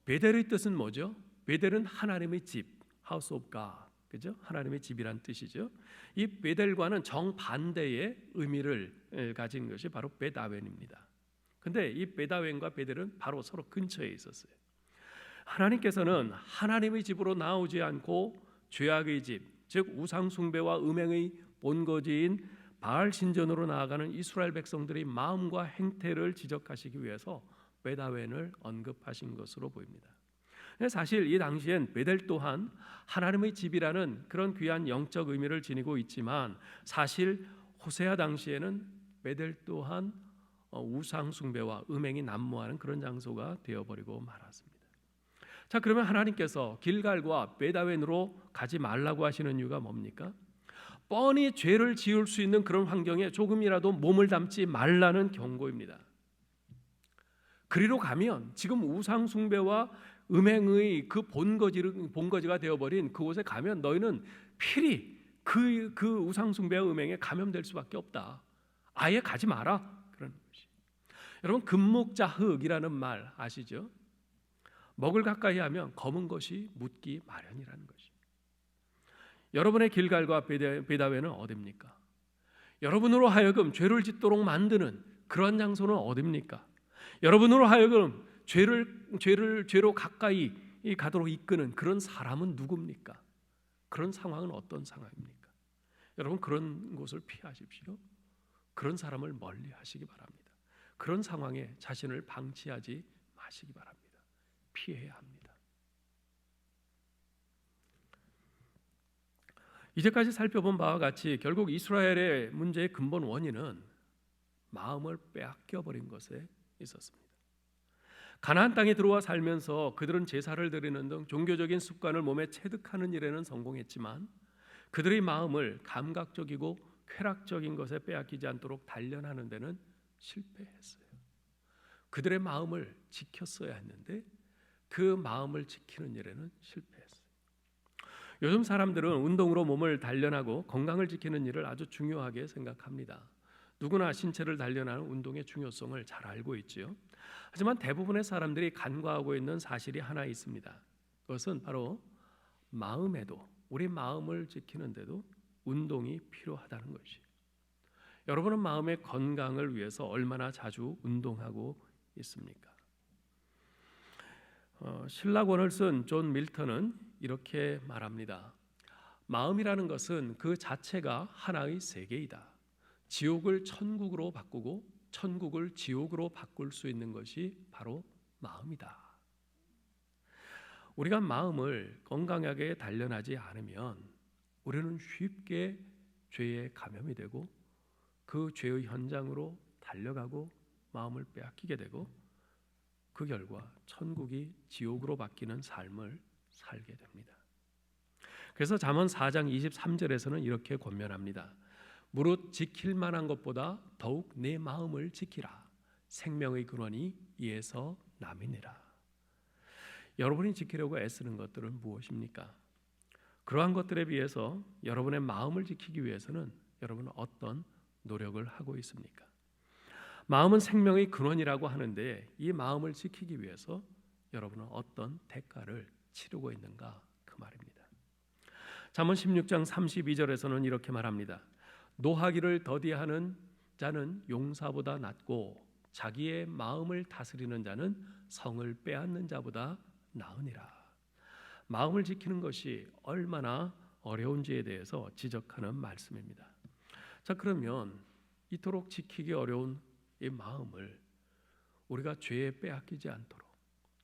베델의 뜻은 뭐죠? 베델은 하나님의 집, House of God, 그죠? 하나님의 집이란 뜻이죠. 이 베델과는 정반대의 의미를 가진 것이 바로 베다웬입니다. 근데 이 베다웬과 베델은 바로 서로 근처에 있었어요. 하나님께서는 하나님의 집으로 나오지 않고 죄악의 집, 즉 우상 숭배와 음행의 본거지인 바알 신전으로 나아가는 이스라엘 백성들의 마음과 행태를 지적하시기 위해서 베다웬을 언급하신 것으로 보입니다. 사실 이 당시엔 베델 또한 하나님의 집이라는 그런 귀한 영적 의미를 지니고 있지만 사실 호세아 당시에는 베델 또한 우상 숭배와 음행이 난무하는 그런 장소가 되어버리고 말았습니다. 자, 그러면 하나님께서 길갈과 베다웬으로 가지 말라고 하시는 이유가 뭡니까? 뻔히 죄를 지을 수 있는 그런 환경에 조금이라도 몸을 담지 말라는 경고입니다. 그리로 가면 지금 우상 숭배와 음행의 그 본거지가 되어버린 그곳에 가면 너희는 필히 그 우상 숭배와 음행에 감염될 수밖에 없다. 아예 가지 마라. 그런 것이. 여러분, 금목자흑이라는 말 아시죠? 먹을 가까이 하면 검은 것이 묻기 마련이라는 것이. 여러분의 길갈과 베다웬은 어디입니까? 여러분으로 하여금 죄를 짓도록 만드는 그러한 장소는 어디입니까? 여러분으로 하여금 죄로 가까이 가도록 이끄는 그런 사람은 누굽니까? 그런 상황은 어떤 상황입니까? 여러분, 그런 곳을 피하십시오. 그런 사람을 멀리 하시기 바랍니다. 그런 상황에 자신을 방치하지 마시기 바랍니다. 피해야 합니다. 이제까지 살펴본 바와 같이 결국 이스라엘의 문제의 근본 원인은 마음을 빼앗겨버린 것에 있었습니다. 가나안 땅에 들어와 살면서 그들은 제사를 드리는 등 종교적인 습관을 몸에 체득하는 일에는 성공했지만 그들의 마음을 감각적이고 쾌락적인 것에 빼앗기지 않도록 단련하는 데는 실패했어요. 그들의 마음을 지켰어야 했는데 그 마음을 지키는 일에는 실패했어요. 요즘 사람들은 운동으로 몸을 단련하고 건강을 지키는 일을 아주 중요하게 생각합니다. 누구나 신체를 단련하는 운동의 중요성을 잘 알고 있지요. 하지만 대부분의 사람들이 간과하고 있는 사실이 하나 있습니다. 그것은 바로 마음에도, 우리 마음을 지키는데도 운동이 필요하다는 것이에요. 여러분은 마음의 건강을 위해서 얼마나 자주 운동하고 있습니까? 신라권을 쓴 존 밀턴은 이렇게 말합니다. 마음이라는 것은 그 자체가 하나의 세계이다. 지옥을 천국으로 바꾸고 천국을 지옥으로 바꿀 수 있는 것이 바로 마음이다. 우리가 마음을 건강하게 단련하지 않으면 우리는 쉽게 죄에 감염이 되고 그 죄의 현장으로 달려가고 마음을 빼앗기게 되고 그 결과 천국이 지옥으로 바뀌는 삶을 살게 됩니다. 그래서 잠언 4장 23절에서는 이렇게 권면합니다. 무릇 지킬 만한 것보다 더욱 내 마음을 지키라. 생명의 근원이 이에서 남이니라. 여러분이 지키려고 애쓰는 것들은 무엇입니까? 그러한 것들에 비해서 여러분의 마음을 지키기 위해서는 여러분은 어떤 노력을 하고 있습니까? 마음은 생명의 근원이라고 하는데 이 마음을 지키기 위해서 여러분은 어떤 대가를 치르고 있는가 그 말입니다. 잠언 16장 32절에서는 이렇게 말합니다. 노하기를 더디하는 자는 용사보다 낫고 자기의 마음을 다스리는 자는 성을 빼앗는 자보다 나으니라. 마음을 지키는 것이 얼마나 어려운지에 대해서 지적하는 말씀입니다. 자, 그러면 이토록 지키기 어려운 이 마음을 우리가 죄에 빼앗기지 않도록,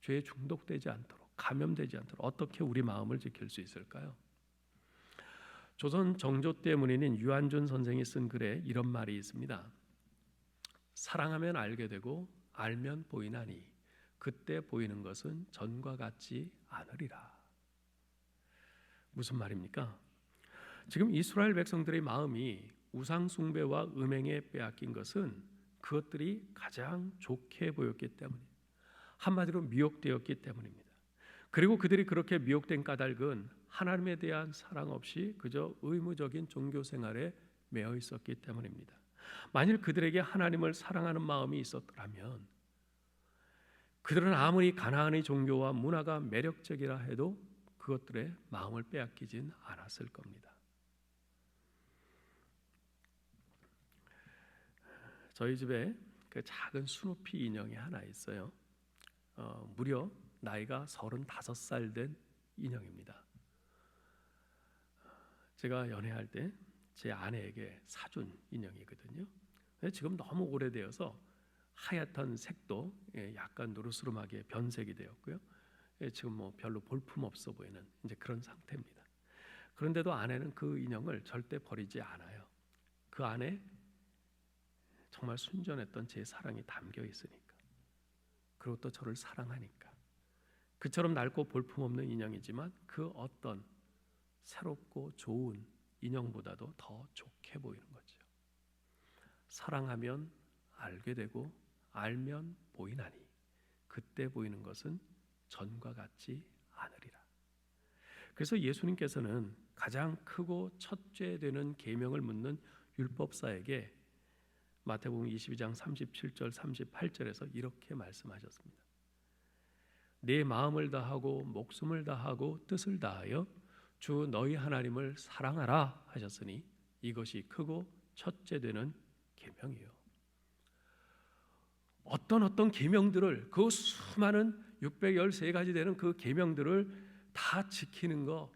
죄에 중독되지 않도록, 감염되지 않도록 어떻게 우리 마음을 지킬 수 있을까요? 조선 정조 때 문인인 유한준 선생이 쓴 글에 이런 말이 있습니다. 사랑하면 알게 되고 알면 보이나니 그때 보이는 것은 전과 같지 않으리라. 무슨 말입니까? 지금 이스라엘 백성들의 마음이 우상 숭배와 음행에 빼앗긴 것은 그것들이 가장 좋게 보였기 때문입니다. 한마디로 미혹되었기 때문입니다. 그리고 그들이 그렇게 미혹된 까닭은 하나님에 대한 사랑 없이 그저 의무적인 종교 생활에 매여 있었기 때문입니다. 만일 그들에게 하나님을 사랑하는 마음이 있었더라면 그들은 아무리 가나안의 종교와 문화가 매력적이라 해도 그것들의 마음을 빼앗기진 않았을 겁니다. 저희 집에 그 작은 스누피 인형이 하나 있어요. 무려 나이가 35살 된 인형입니다. 제가 연애할 때 제 아내에게 사준 인형이거든요. 지금 너무 오래되어서 하얗던 색도 약간 노르스름하게 변색이 되었고요. 지금 뭐 별로 볼품 없어 보이는 이제 그런 상태입니다. 그런데도 아내는 그 인형을 절대 버리지 않아요. 그 안에 정말 순전했던 제 사랑이 담겨 있으니까. 그리고 또 저를 사랑하니까. 그처럼 낡고 볼품없는 인형이지만 그 어떤 새롭고 좋은 인형보다도 더 좋게 보이는 거죠. 사랑하면 알게 되고 알면 보이나니 그때 보이는 것은 전과 같지 않으리라. 그래서 예수님께서는 가장 크고 첫째 되는 계명을 묻는 율법사에게 마태복음 22장 37절 38절에서 이렇게 말씀하셨습니다. 내 마음을 다하고 목숨을 다하고 뜻을 다하여 주 너희 하나님을 사랑하라 하셨으니 이것이 크고 첫째 되는 계명이요. 어떤 계명들을 그 수많은 613가지 되는 그 계명들을 다 지키는 것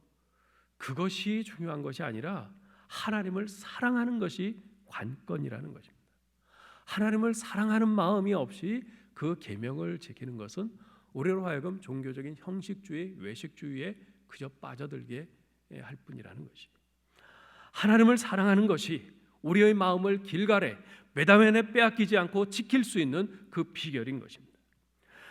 그것이 중요한 것이 아니라 하나님을 사랑하는 것이 관건이라는 것입니다. 하나님을 사랑하는 마음이 없이 그 계명을 지키는 것은 우리로 하여금 종교적인 형식주의, 외식주의에 그저 빠져들게 할 뿐이라는 것이. 하나님을 사랑하는 것이 우리의 마음을 길갈에 매다면에 빼앗기지 않고 지킬 수 있는 그 비결인 것입니다.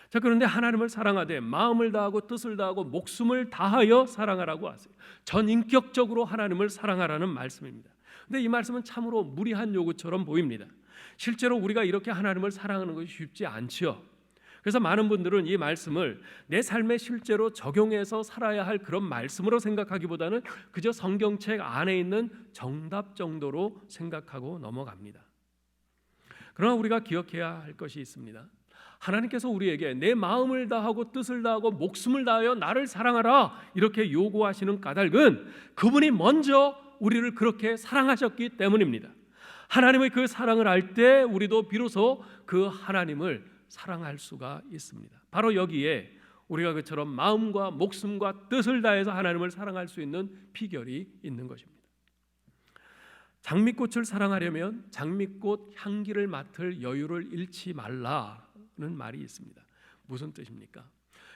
자, 그런데 하나님을 사랑하되 마음을 다하고 뜻을 다하고 목숨을 다하여 사랑하라고 하세요. 전인격적으로 하나님을 사랑하라는 말씀입니다. 근데 이 말씀은 참으로 무리한 요구처럼 보입니다. 실제로 우리가 이렇게 하나님을 사랑하는 것이 쉽지 않지요. 그래서 많은 분들은 이 말씀을 내 삶에 실제로 적용해서 살아야 할 그런 말씀으로 생각하기보다는 그저 성경책 안에 있는 정답 정도로 생각하고 넘어갑니다. 그러나 우리가 기억해야 할 것이 있습니다. 하나님께서 우리에게 내 마음을 다하고 뜻을 다하고 목숨을 다하여 나를 사랑하라 이렇게 요구하시는 까닭은 그분이 먼저 우리를 그렇게 사랑하셨기 때문입니다. 하나님의 그 사랑을 알 때 우리도 비로소 그 하나님을 사랑할 수가 있습니다. 바로 여기에 우리가 그처럼 마음과 목숨과 뜻을 다해서 하나님을 사랑할 수 있는 비결이 있는 것입니다. 장미꽃을 사랑하려면 장미꽃 향기를 맡을 여유를 잃지 말라는 말이 있습니다. 무슨 뜻입니까?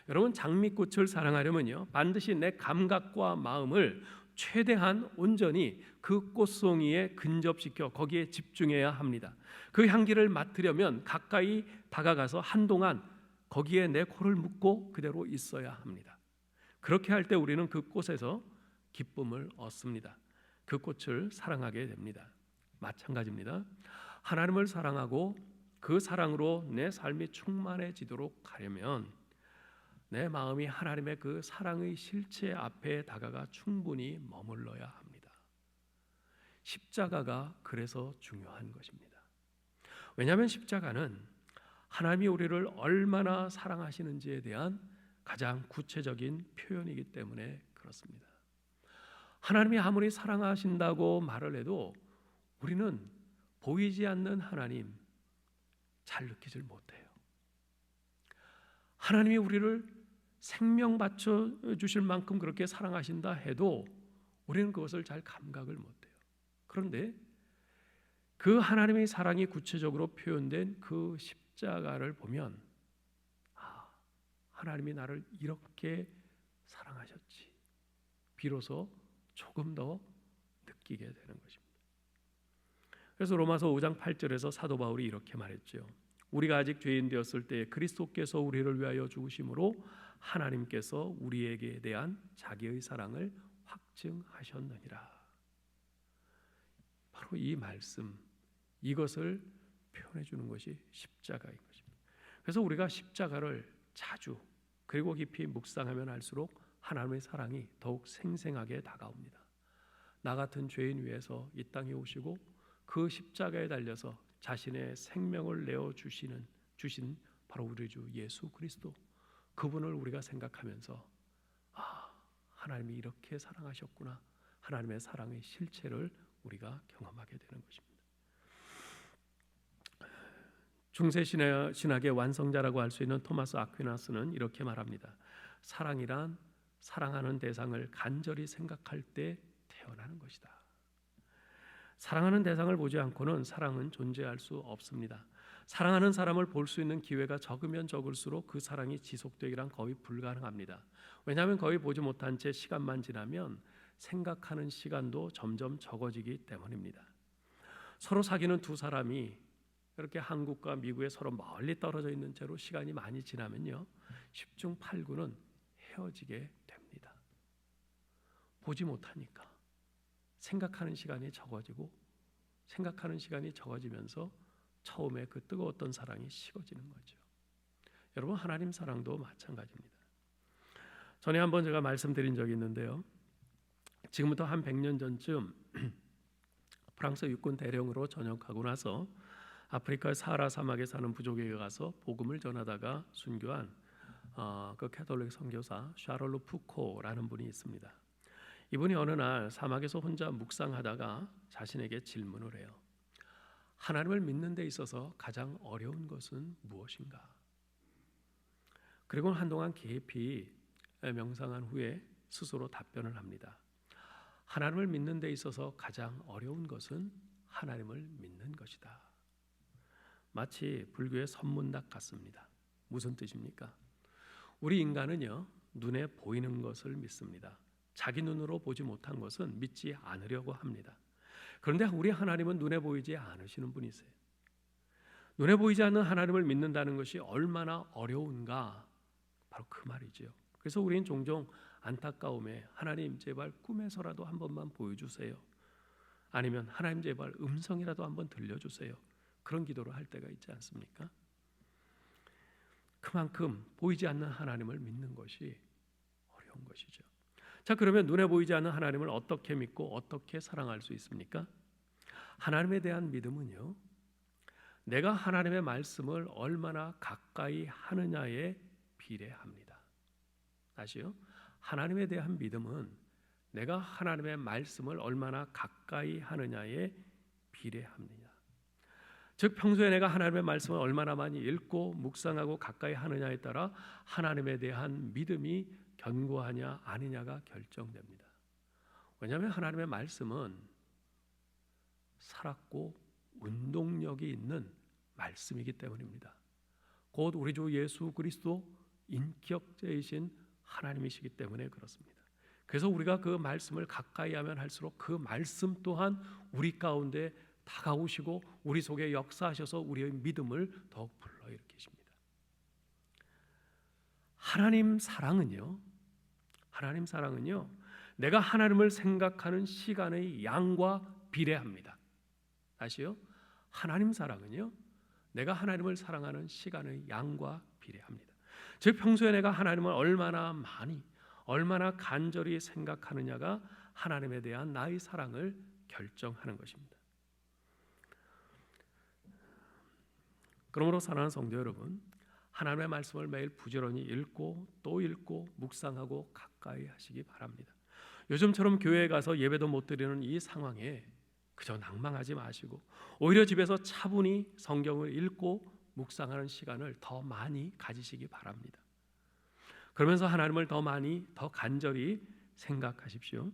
여러분, 장미꽃을 사랑하려면요, 반드시 내 감각과 마음을 최대한 온전히 그 꽃송이에 근접시켜 거기에 집중해야 합니다. 그 향기를 맡으려면 가까이 다가가서 한동안 거기에 내 코를 묻고 그대로 있어야 합니다. 그렇게 할 때 우리는 그 꽃에서 기쁨을 얻습니다. 그 꽃을 사랑하게 됩니다. 마찬가지입니다. 하나님을 사랑하고 그 사랑으로 내 삶이 충만해지도록 하려면 내 마음이 하나님의 그 사랑의 실체 앞에 다가가 충분히 머물러야 합니다. 십자가가 그래서 중요한 것입니다. 왜냐하면 십자가는 하나님이 우리를 얼마나 사랑하시는지에 대한 가장 구체적인 표현이기 때문에 그렇습니다. 하나님이 아무리 사랑하신다고 말을 해도 우리는 보이지 않는 하나님 잘 느끼질 못해요. 하나님이 우리를 생명 바쳐 주실 만큼 그렇게 사랑하신다 해도 우리는 그것을 잘 감각을 못해요. 그런데 그 하나님의 사랑이 구체적으로 표현된 그 십자가를 보면 하나님이 나를 이렇게 사랑하셨지 비로소 조금 더 느끼게 되는 것입니다. 그래서 로마서 5장 8절에서 사도 바울이 이렇게 말했죠. 우리가 아직 죄인 되었을 때 그리스도께서 우리를 위하여 죽으심으로 하나님께서 우리에게 대한 자기의 사랑을 확증하셨느니라. 바로 이 말씀, 이것을 표현해 주는 것이 십자가인 것입니다. 그래서 우리가 십자가를 자주 그리고 깊이 묵상하면 할수록 하나님의 사랑이 더욱 생생하게 다가옵니다. 나 같은 죄인 위해서 이 땅에 오시고 그 십자가에 달려서 자신의 생명을 내어 주신 바로 우리 주 예수 그리스도, 그분을 우리가 생각하면서 하나님이 이렇게 사랑하셨구나, 하나님의 사랑의 실체를 우리가 경험하게 되는 것입니다. 중세 신학의 완성자라고 할 수 있는 토마스 아퀴나스는 이렇게 말합니다. 사랑이란 사랑하는 대상을 간절히 생각할 때 태어나는 것이다. 사랑하는 대상을 보지 않고는 사랑은 존재할 수 없습니다. 사랑하는 사람을 볼 수 있는 기회가 적으면 적을수록 그 사랑이 지속되기란 거의 불가능합니다. 왜냐하면 거의 보지 못한 채 시간만 지나면 생각하는 시간도 점점 적어지기 때문입니다. 서로 사귀는 두 사람이 이렇게 한국과 미국에 서로 멀리 떨어져 있는 채로 시간이 많이 지나면요, 10중 8구는 헤어지게 됩니다. 보지 못하니까 생각하는 시간이 적어지고, 생각하는 시간이 적어지면서 처음에 그 뜨거웠던 사랑이 식어지는 거죠. 여러분, 하나님 사랑도 마찬가지입니다. 전에 한번 제가 말씀드린 적이 있는데요, 지금부터 한 100년 전쯤 프랑스 육군 대령으로 전역하고 나서 아프리카의 사하라 사막에 사는 부족에게 가서 복음을 전하다가 순교한 그 캐톨릭 선교사 샤를로 푸코라는 분이 있습니다. 이분이 어느 날 사막에서 혼자 묵상하다가 자신에게 질문을 해요. 하나님을 믿는 데 있어서 가장 어려운 것은 무엇인가? 그리고 한동안 깊이 명상한 후에 스스로 답변을 합니다. 하나님을 믿는 데 있어서 가장 어려운 것은 하나님을 믿는 것이다. 마치 불교의 선문답 같습니다. 무슨 뜻입니까? 우리 인간은요, 눈에 보이는 것을 믿습니다. 자기 눈으로 보지 못한 것은 믿지 않으려고 합니다. 그런데 우리 하나님은 눈에 보이지 않으시는 분이세요. 눈에 보이지 않는 하나님을 믿는다는 것이 얼마나 어려운가, 바로 그 말이죠. 그래서 우리는 종종 안타까움에 하나님 제발 꿈에서라도 한 번만 보여주세요. 아니면 하나님 제발 음성이라도 한번 들려주세요. 그런 기도를 할 때가 있지 않습니까? 그만큼 보이지 않는 하나님을 믿는 것이 어려운 것이죠. 자, 그러면 눈에 보이지 않는 하나님을 어떻게 믿고 어떻게 사랑할 수 있습니까? 하나님에 대한 믿음은요, 내가 하나님의 말씀을 얼마나 가까이 하느냐에 비례합니다. 다시요, 하나님에 대한 믿음은 내가 하나님의 말씀을 얼마나 가까이 하느냐에 비례합니다. 즉, 평소에 내가 하나님의 말씀을 얼마나 많이 읽고 묵상하고 가까이 하느냐에 따라 하나님에 대한 믿음이 견고하냐 아니냐가 결정됩니다. 왜냐하면 하나님의 말씀은 살았고 운동력이 있는 말씀이기 때문입니다. 곧 우리 주 예수 그리스도 인격자이신 하나님이시기 때문에 그렇습니다. 그래서 우리가 그 말씀을 가까이 하면 할수록 그 말씀 또한 우리 가운데 다가오시고 우리 속에 역사하셔서 우리의 믿음을 더욱 불러일으키십니다. 하나님 사랑은요, 내가 하나님을 생각하는 시간의 양과 비례합니다. 다시요, 하나님 사랑은요, 내가 하나님을 사랑하는 시간의 양과 비례합니다. 즉, 평소에 내가 하나님을 얼마나 많이, 얼마나 간절히 생각하느냐가 하나님에 대한 나의 사랑을 결정하는 것입니다. 그러므로 사랑하는 성도 여러분, 하나님의 말씀을 매일 부지런히 읽고 또 읽고 묵상하고 가까이 하시기 바랍니다. 요즘처럼 교회에 가서 예배도 못 드리는 이 상황에 그저 낭망하지 마시고 오히려 집에서 차분히 성경을 읽고 묵상하는 시간을 더 많이 가지시기 바랍니다. 그러면서 하나님을 더 많이, 더 간절히 생각하십시오.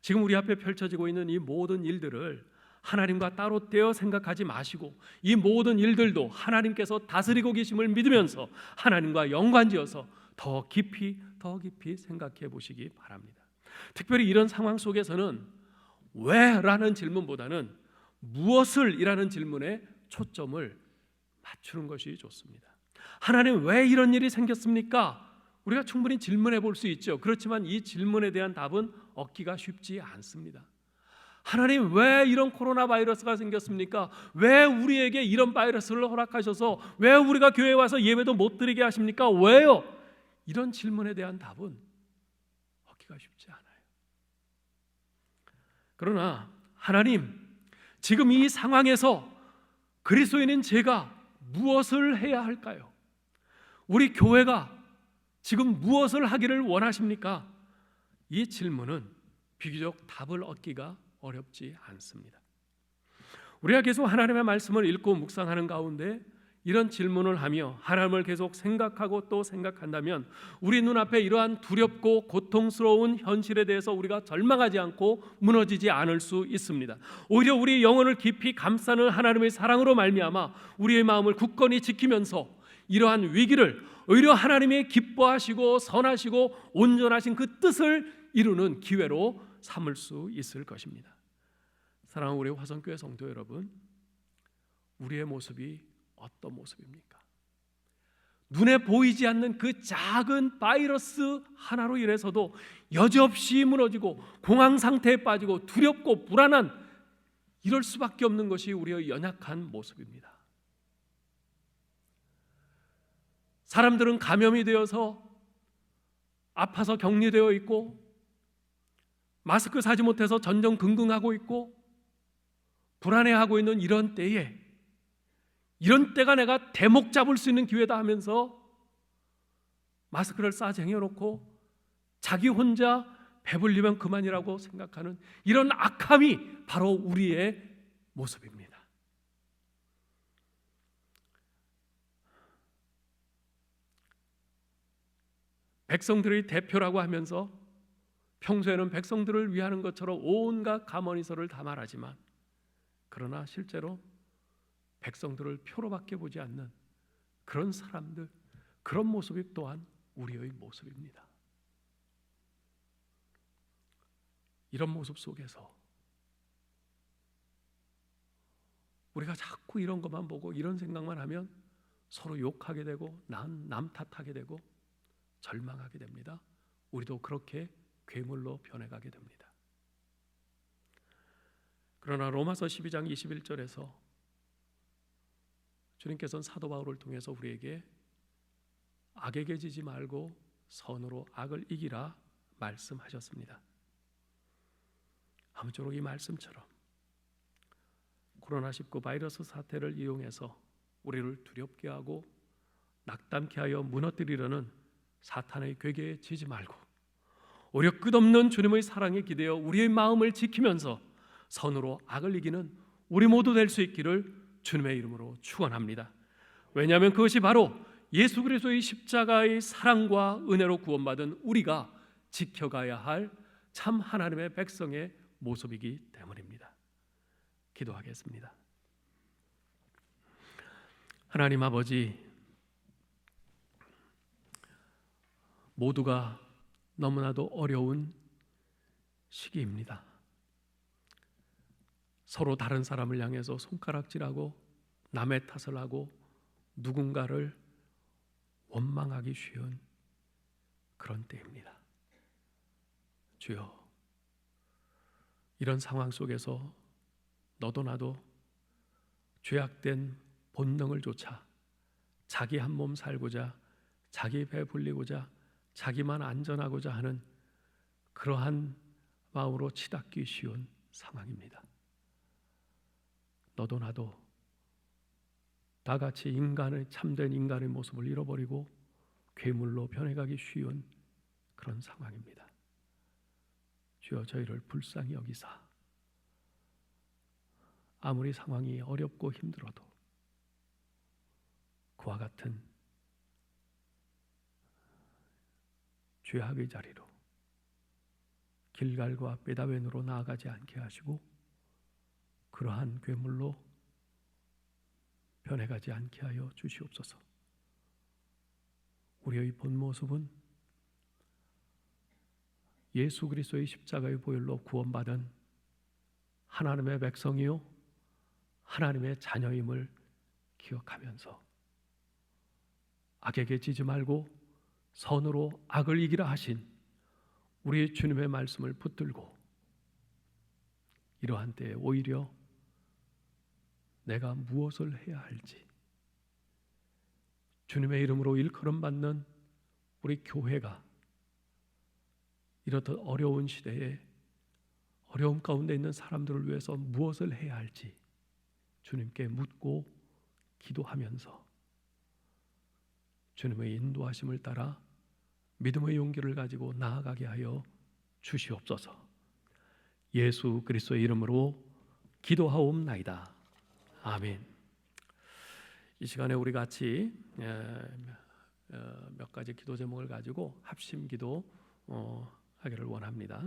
지금 우리 앞에 펼쳐지고 있는 이 모든 일들을 하나님과 따로 떼어 생각하지 마시고 이 모든 일들도 하나님께서 다스리고 계심을 믿으면서 하나님과 연관지어서 더 깊이 생각해 보시기 바랍니다. 특별히 이런 상황 속에서는 왜라는 질문보다는 무엇을 이라는 질문에 초점을 맞추는 것이 좋습니다. 하나님, 왜 이런 일이 생겼습니까? 우리가 충분히 질문해 볼 수 있죠. 그렇지만 이 질문에 대한 답은 얻기가 쉽지 않습니다. 하나님, 왜 이런 코로나 바이러스가 생겼습니까? 왜 우리에게 이런 바이러스를 허락하셔서 왜 우리가 교회에 와서 예배도 못 드리게 하십니까? 왜요? 이런 질문에 대한 답은 얻기가 쉽지 않아요. 그러나 하나님, 지금 이 상황에서 그리스도인인 제가 무엇을 해야 할까요? 우리 교회가 지금 무엇을 하기를 원하십니까? 이 질문은 비교적 답을 얻기가 어렵지 않습니다. 우리가 계속 하나님의 말씀을 읽고 묵상하는 가운데 이런 질문을 하며 하나님을 계속 생각하고 또 생각한다면 우리 눈앞에 이러한 두렵고 고통스러운 현실에 대해서 우리가 절망하지 않고 무너지지 않을 수 있습니다. 오히려 우리 영혼을 깊이 감싸는 하나님의 사랑으로 말미암아 우리의 마음을 굳건히 지키면서 이러한 위기를 오히려 하나님이 기뻐하시고 선하시고 온전하신 그 뜻을 이루는 기회로 삼을 수 있을 것입니다. 사랑하는 우리 화성교회 성도 여러분, 우리의 모습이 어떤 모습입니까? 눈에 보이지 않는 그 작은 바이러스 하나로 인해서도 여지없이 무너지고 공황 상태에 빠지고 두렵고 불안한 이럴 수밖에 없는 것이 우리의 연약한 모습입니다. 사람들은 감염이 되어서 아파서 격리되어 있고 마스크 사지 못해서 전전긍긍하고 있고 불안해하고 있는 이런 때에 이런 때가 내가 대목 잡을 수 있는 기회다 하면서 마스크를 싸쟁여놓고 자기 혼자 배불리면 그만이라고 생각하는 이런 악함이 바로 우리의 모습입니다. 백성들의 대표라고 하면서 평소에는 백성들을 위하는 것처럼 온갖 감언이설을 다 말하지만 그러나 실제로 백성들을 표로밖에 보지 않는 그런 사람들, 그런 모습이 또한 우리의 모습입니다. 이런 모습 속에서 우리가 자꾸 이런 것만 보고 이런 생각만 하면 서로 욕하게 되고 남 탓하게 되고 절망하게 됩니다. 우리도 그렇게 괴물로 변해가게 됩니다. 그러나 로마서 12장 21절에서 주님께서는 사도 바울을 통해서 우리에게 악에게 지지 말고 선으로 악을 이기라 말씀하셨습니다. 아무쪼록 이 말씀처럼 코로나19 바이러스 사태를 이용해서 우리를 두렵게 하고 낙담케 하여 무너뜨리려는 사탄의 괴계에 지지 말고 오히려 끝없는 주님의 사랑에 기대어 우리의 마음을 지키면서 선으로 악을 이기는 우리 모두 될 수 있기를 주님의 이름으로 축원합니다. 왜냐하면 그것이 바로 예수 그리스도의 십자가의 사랑과 은혜로 구원받은 우리가 지켜가야 할 참 하나님의 백성의 모습이기 때문입니다. 기도하겠습니다. 하나님 아버지, 모두가 너무나도 어려운 시기입니다. 서로 다른 사람을 향해서 손가락질하고 남의 탓을 하고 누군가를 원망하기 쉬운 그런 때입니다. 주여, 이런 상황 속에서 너도 나도 죄악된 본능을 쫓아 자기 한 몸 살고자, 자기 배 불리고자, 자기만 안전하고자 하는 그러한 마음으로 치닫기 쉬운 상황입니다. 너도 나도 다 같이 인간의 참된 인간의 모습을 잃어버리고 괴물로 변해가기 쉬운 그런 상황입니다. 주여, 저희를 불쌍히 여기사 아무리 상황이 어렵고 힘들어도 그와 같은 죄악의 자리로 길갈과 베다웬으로 나아가지 않게 하시고 그러한 괴물로 변해가지 않게 하여 주시옵소서. 우리의 본 모습은 예수 그리스도의 십자가의 보혈로 구원받은 하나님의 백성이요 하나님의 자녀임을 기억하면서 악에게 지지 말고 선으로 악을 이기라 하신 우리 주님의 말씀을 붙들고 이러한 때에 오히려 내가 무엇을 해야 할지, 주님의 이름으로 일컬음 받는 우리 교회가 이렇듯 어려운 시대에 어려움 가운데 있는 사람들을 위해서 무엇을 해야 할지 주님께 묻고 기도하면서 주님의 인도하심을 따라 믿음의 용기를 가지고 나아가게 하여 주시옵소서. 예수 그리스도의 이름으로 기도하옵나이다. 아멘. 이 시간에 우리 같이 몇 가지 기도 제목을 가지고 합심 기도 하기를 원합니다.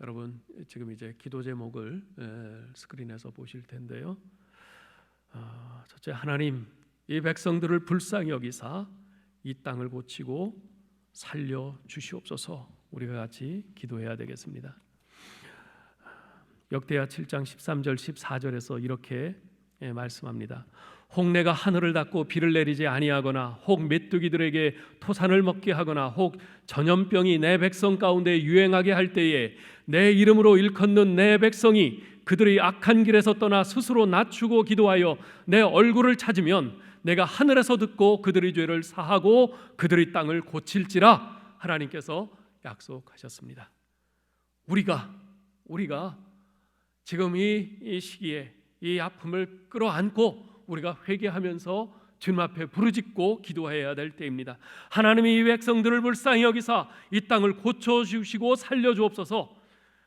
여러분 지금 이제 기도 제목을 스크린에서 보실 텐데요. 첫째, 하나님, 이 백성들을 불쌍히 여기사 이 땅을 고치고 살려 주시옵소서. 우리가 같이 기도해야 되겠습니다. 역대하 7장 13절 14절에서 이렇게 말씀합니다. 혹 내가 하늘을 닫고 비를 내리지 아니하거나 혹 메뚜기들에게 토산을 먹게 하거나 혹 전염병이 내 백성 가운데 유행하게 할 때에 내 이름으로 일컫는 내 백성이 그들의 악한 길에서 떠나 스스로 낮추고 기도하여 내 얼굴을 찾으면 내가 하늘에서 듣고 그들의 죄를 사하고 그들의 땅을 고칠지라. 하나님께서 약속하셨습니다. 우리가 지금 이 시기에 이 아픔을 끌어안고 우리가 회개하면서 주님 앞에 부르짖고 기도해야 될 때입니다. 하나님이 이 백성들을 불쌍히 여기사 이 땅을 고쳐주시고 살려주옵소서.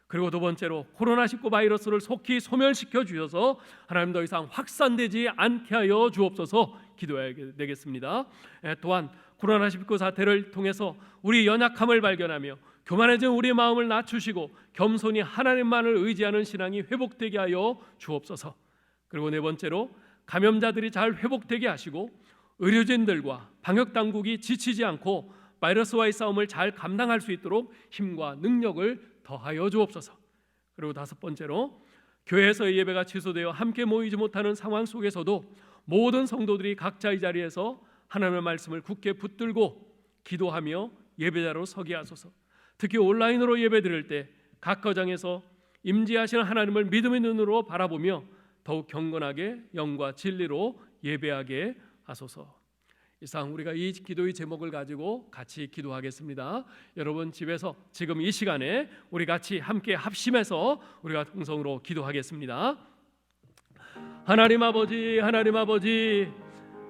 그리고 두 번째로 코로나19 바이러스를 속히 소멸시켜 주셔서 하나님 더 이상 확산되지 않게 하여 주옵소서 기도해야 되겠습니다. 또한 코로나19 사태를 통해서 우리 연약함을 발견하며 교만해진 우리의 마음을 낮추시고 겸손히 하나님만을 의지하는 신앙이 회복되게 하여 주옵소서. 그리고 네 번째로 감염자들이 잘 회복되게 하시고 의료진들과 방역당국이 지치지 않고 바이러스와의 싸움을 잘 감당할 수 있도록 힘과 능력을 더하여 주옵소서. 그리고 다섯 번째로 교회에서의 예배가 취소되어 함께 모이지 못하는 상황 속에서도 모든 성도들이 각자의 자리에서 하나님의 말씀을 굳게 붙들고 기도하며 예배자로 서게 하소서. 특히 온라인으로 예배 드릴 때 각 거장에서 임재하시는 하나님을 믿음의 눈으로 바라보며 더욱 경건하게 영과 진리로 예배하게 하소서. 이상 우리가 이 기도의 제목을 가지고 같이 기도하겠습니다. 여러분 집에서 지금 이 시간에 우리 같이 함께 합심해서 우리가 통성으로 기도하겠습니다. 하나님 아버지, 하나님 아버지,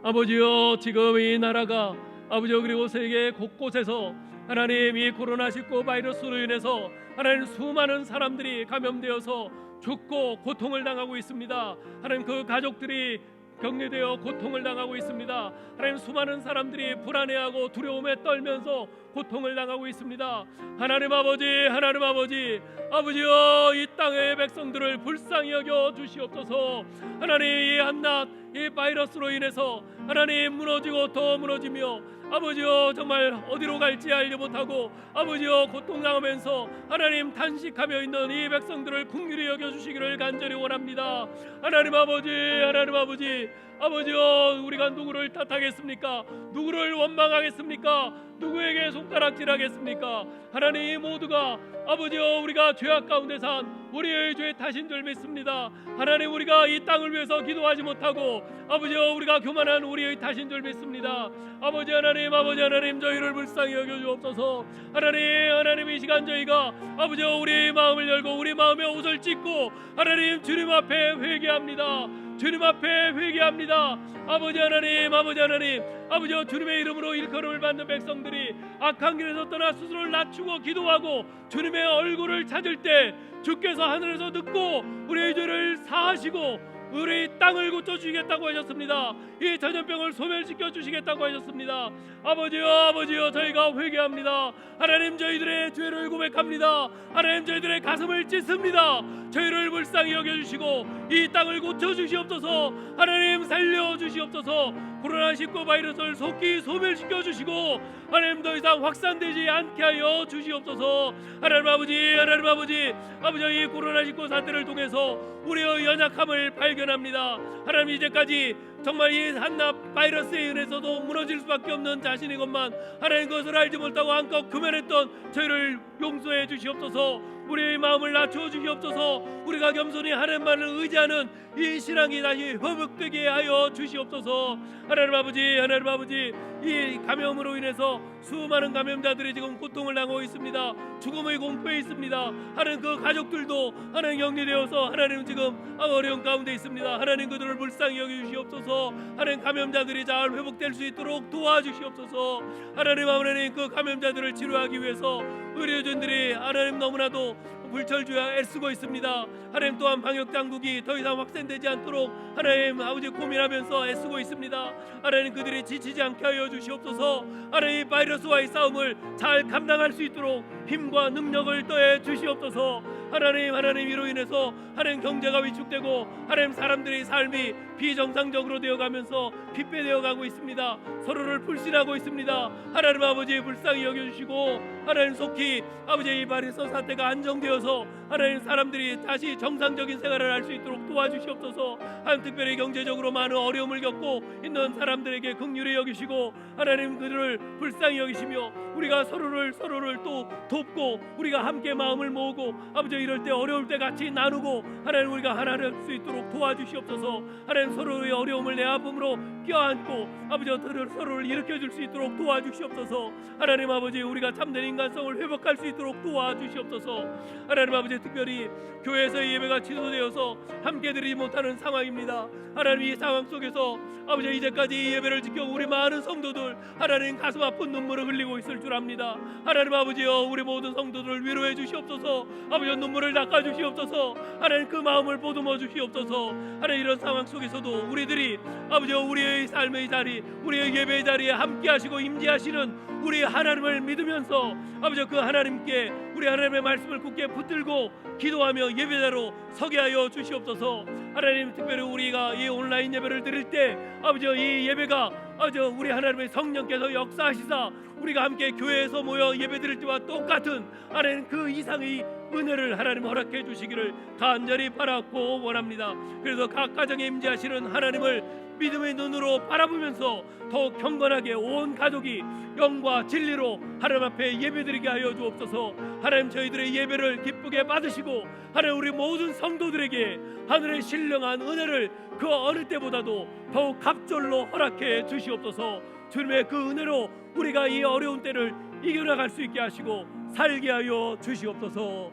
아버지여, 지금 이 나라가 아버지여 그리고 세계 곳곳에서 하나님 이 코로나19 바이러스로 인해서 하나님 수많은 사람들이 감염되어서 죽고 고통을 당하고 있습니다. 하나님 그 가족들이 격리되어 고통을 당하고 있습니다. 하나님 수많은 사람들이 불안해하고 두려움에 떨면서 고통을 당하고 있습니다. 하나님 아버지, 하나님 아버지, 아버지여, 이 땅의 백성들을 불쌍히 여겨 주시옵소서. 하나님 이 한낱 이 바이러스로 인해서 하나님 무너지고 더 무너지며 아버지여 정말 어디로 갈지 알지 못하고 아버지여 고통당하면서 하나님 단식하며 있는 이 백성들을 긍휼히 여겨주시기를 간절히 원합니다. 하나님 아버지, 하나님 아버지, 아버지여, 우리가 누구를 탓하겠습니까? 누구를 원망하겠습니까? 누구에게 손가락질하겠습니까? 하나님 이 모두가 아버지여 우리가 죄악 가운데 산 우리의 죄 탓인 줄 믿습니다. 하나님 우리가 이 땅을 위해서 기도하지 못하고 아버지여 우리가 교만한 우리의 탓인 줄 믿습니다. 아버지 하나님, 아버지 하나님, 저희를 불쌍히 여겨주옵소서. 하나님, 하나님 이 시간 저희가 아버지여 우리의 마음을 열고 우리 마음에 옷을 찢고 하나님 주님 앞에 회개합니다. 주님 앞에 회개합니다. 아버지 하나님, 아버지 하나님, 아버지여 주님의 이름으로 일컬음을 받는 백성들이 악한 길에서 떠나 스스로를 낮추고 기도하고 주님의 얼굴을 찾을 때 주께서 하늘에서 듣고 우리의 죄를 사하시고 우리 땅을 고쳐주시겠다고 하셨습니다. 이 전염병을 소멸시켜 주시겠다고 하셨습니다. 아버지여, 아버지여, 저희가 회개합니다. 하나님 저희들의 죄를 고백합니다. 하나님 저희들의 가슴을 찢습니다. 저희를 불쌍히 여겨주시고 이 땅을 고쳐주시옵소서. 하나님 살려주시옵소서. 코로나19 바이러스를 속히 소멸시켜 주시고 하나님 더 이상 확산되지 않게 하여 주시옵소서. 하나님 아버지, 하나님 아버지, 아버지 이 코로나19 사태를 통해서 우리의 연약함을 발견합니다. 하나님 이제까지 정말 이 한낱 바이러스에 의해서도 무너질 수밖에 없는 자신의 것만 하나님 그것을 알지 못하고 한껏 금연했던 저희를 용서해 주시옵소서. 우리의 마음을 낮춰 주시옵소서. 우리가 겸손히 하나님만을 의지하는 이 신앙이 다시 회복되게 하여 주시옵소서. 하나님 아버지, 하나님 아버지, 이 감염으로 인해서 수많은 감염자들이 지금 고통을 당하고 있습니다. 죽음의 공포에 있습니다. 하나님 그 가족들도 하나님 격리되어서 하나님 지금 어려운 가운데 있습니다. 하나님 그들을 불쌍히 여기주시옵소서. 하나님 감염자들이 잘 회복될 수 있도록 도와주시옵소서. 하나님 그 감염자들을 치료하기 위해서 의료진들이 하나님 너무나도 불철주야 애쓰고 있습니다. 하나님 또한 방역당국이 더 이상 확산되지 않도록 하나님 아버지 고민하면서 애쓰고 있습니다. 하나님 그들이 지치지 않게 하여 주시옵소서. 하나님 바이러스와의 싸움을 잘 감당할 수 있도록 힘과 능력을 더해 주시옵소서. 하나님, 하나님 이로 인해서 하나님 경제가 위축되고 하나님 사람들의 삶이 비정상적으로 되어가면서 핍배되어 가고 있습니다. 서로를 불신하고 있습니다. 하나님 아버지 불쌍히 여겨주시고 하나님 속히 아버지 이 바이러스 사태가 안정되어서 하나님 사람들이 다시 정상적인 생활을 할 수 있도록 도와주시옵소서. 하나님 특별히 경제적으로 많은 어려움을 겪고 있는 사람들에게 긍휼히 여기시고 하나님 그들을 불쌍히 여기시며 우리가 서로를 또 돕고 우리가 함께 마음을 모으고 아버지 이럴 때 어려울 때 같이 나누고 하나님 우리가 하나 될 수 있도록 도와주시옵소서. 하나님 서로의 어려움을 내 아픔으로 껴안고 아버지 서로를 일으켜줄 수 있도록 도와주시옵소서. 하나님 아버지 우리가 참된 인간성을 회복할 수 있도록 도와주시옵소서. 하나님 아버지 특별히 교회에서의 예배가 취소되어서 함께 드리지 못하는 상황입니다. 하나님 이 상황 속에서 아버지 이제까지 이 예배를 지켜 우리 많은 성도들 하나님 가슴 아픈 눈물을 흘리고 있을 줄 압니다. 하나님 아버지여 우리 모든 성도들을 위로해 주시옵소서. 아버지 눈물을 닦아 주시옵소서. 하나님 그 마음을 보듬어 주시옵소서. 하나님 이런 상황 속에서도 우리들이 아버지여 우리의 삶의 자리 우리의 예배의 자리에 함께 하시고 임재하시는 우리 하나님을 믿으면서 아버지 그 하나님께 우리 하나님의 말씀을 굳게 붙들고 기도하며 예배자로 서게 하여 주시옵소서. 하나님 특별히 우리가 이 온라인 예배를 드릴 때 아버지 이 예배가 아버지 우리 하나님의 성령께서 역사하시사 우리가 함께 교회에서 모여 예배 드릴 때와 똑같은 하나님 그 이상의 은혜를 하나님 허락해 주시기를 간절히 바라고 원합니다. 그래서 각 가정에 임재하시는 하나님을 믿음의 눈으로 바라보면서 더욱 경건하게 온 가족이 영과 진리로 하나님 앞에 예배드리게 하여 주옵소서. 하나님 저희들의 예배를 기쁘게 받으시고 하나님 우리 모든 성도들에게 하늘의 신령한 은혜를 그 어느 때보다도 더욱 갑절로 허락해 주시옵소서. 주님의 그 은혜로 우리가 이 어려운 때를 이겨나갈 수 있게 하시고 살게 하여 주시옵소서.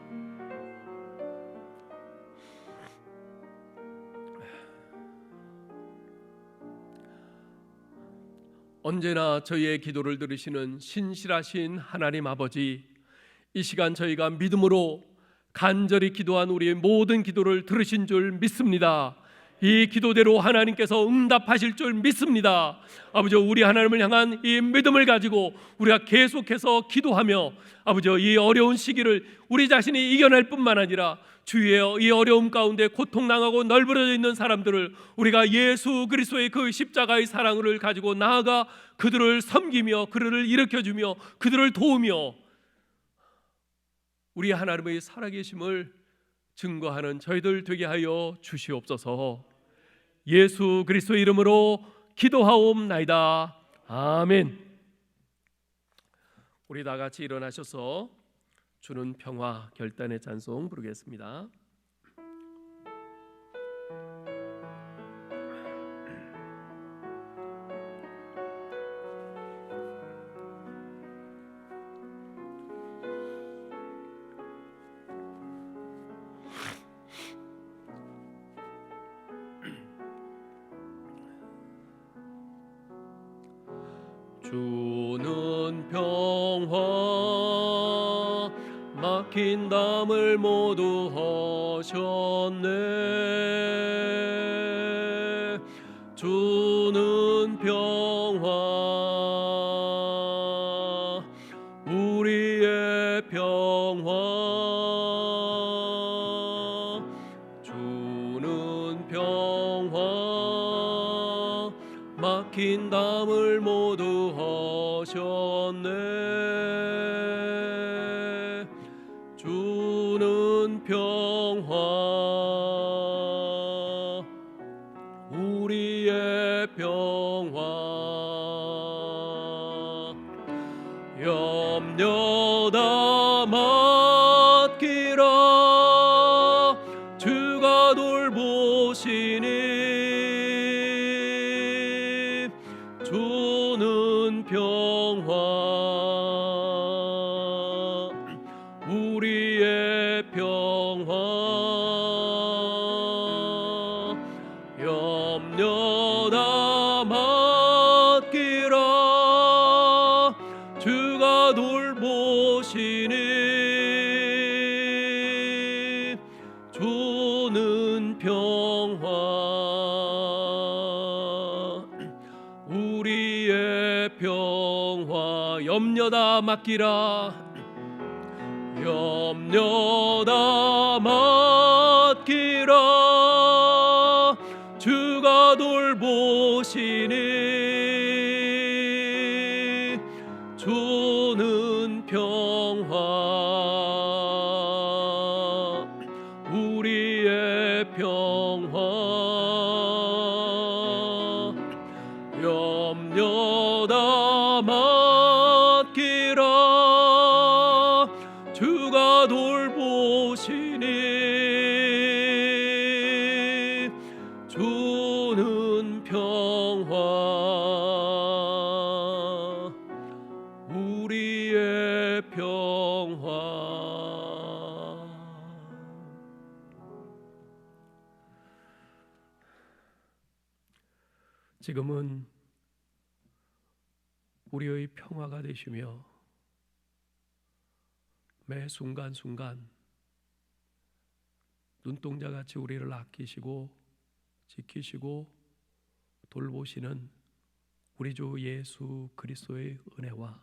언제나 저희의 기도를 들으시는 신실하신 하나님 아버지, 이 시간 저희가 믿음으로 간절히 기도한 우리의 모든 기도를 들으신 줄 믿습니다. 이 기도대로 하나님께서 응답하실 줄 믿습니다. 아버지, 우리 하나님을 향한 이 믿음을 가지고 우리가 계속해서 기도하며 아버지, 이 어려운 시기를 우리 자신이 이겨낼 뿐만 아니라 주위의 이 어려움 가운데 고통당하고 널브러져 있는 사람들을 우리가 예수 그리스도의 그 십자가의 사랑을 가지고 나아가 그들을 섬기며 그들을 일으켜주며 그들을 도우며 우리 하나님의 살아계심을 증거하는 저희들 되게 하여 주시옵소서. 예수 그리스도의 이름으로 기도하옵나이다. 아멘. 우리 다 같이 일어나셔서 주는 평화 결단의 찬송 부르겠습니다. 주는 평화 막힌 담을 모두 하셨네. 주는 평화 우리의 평화 주는 평화 막힌 담을 모두 하셨네. 주는 평화 우리의 평화 염려다 맡기라 주가 돌보시니 주는 평화 우리의 평화 염려다 맡기라 주가 돌보시니 주는 평화 우리의 평화 염려다 맡기라 염려다 맡기라 주가 돌보시니 주는 평화 우리의 평화 염려다 맡기라 주가 돌보시니 주는 평화 우리의 평화. 지금은 우리의 평화가 되시며 매 순간순간 눈동자같이 우리를 아끼시고 지키시고 돌보시는 우리 주 예수 그리스도의 은혜와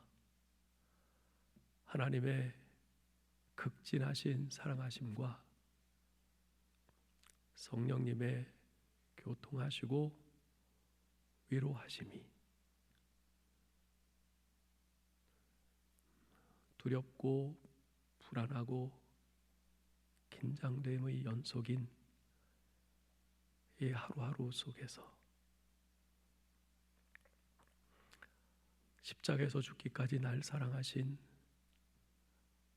하나님의 극진하신 사랑하심과 성령님의 교통하시고 위로하심이 두렵고 불안하고 긴장됨의 연속인 이 하루하루 속에서 십자가에서 죽기까지 날 사랑하신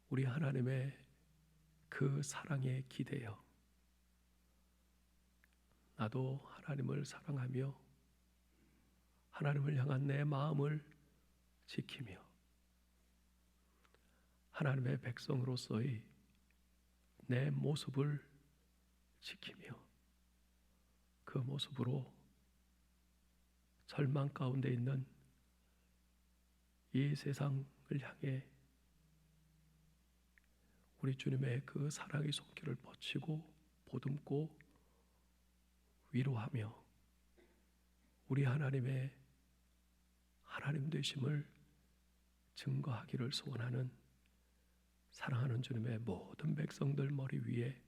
우리 하나님의 그 사랑에 기대어 나도 하나님을 사랑하며 하나님을 향한 내 마음을 지키며 하나님의 백성으로서의 내 모습을 지키며 그 모습으로 절망 가운데 있는 이 세상을 향해 우리 주님의 그 사랑의 손길을 뻗치고 보듬고 위로하며 우리 하나님의 하나님 되심을 증거하기를 소원하는 사랑하는 주님의 모든 백성들 머리 위에,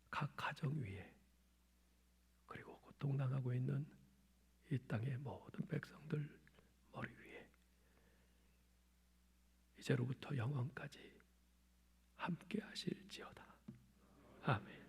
각 가정 위에, 그리고 고통당하고 있는 이 땅의 모든 백성들 머리 위에 이제로부터 영원까지 함께 하실지어다. 아멘.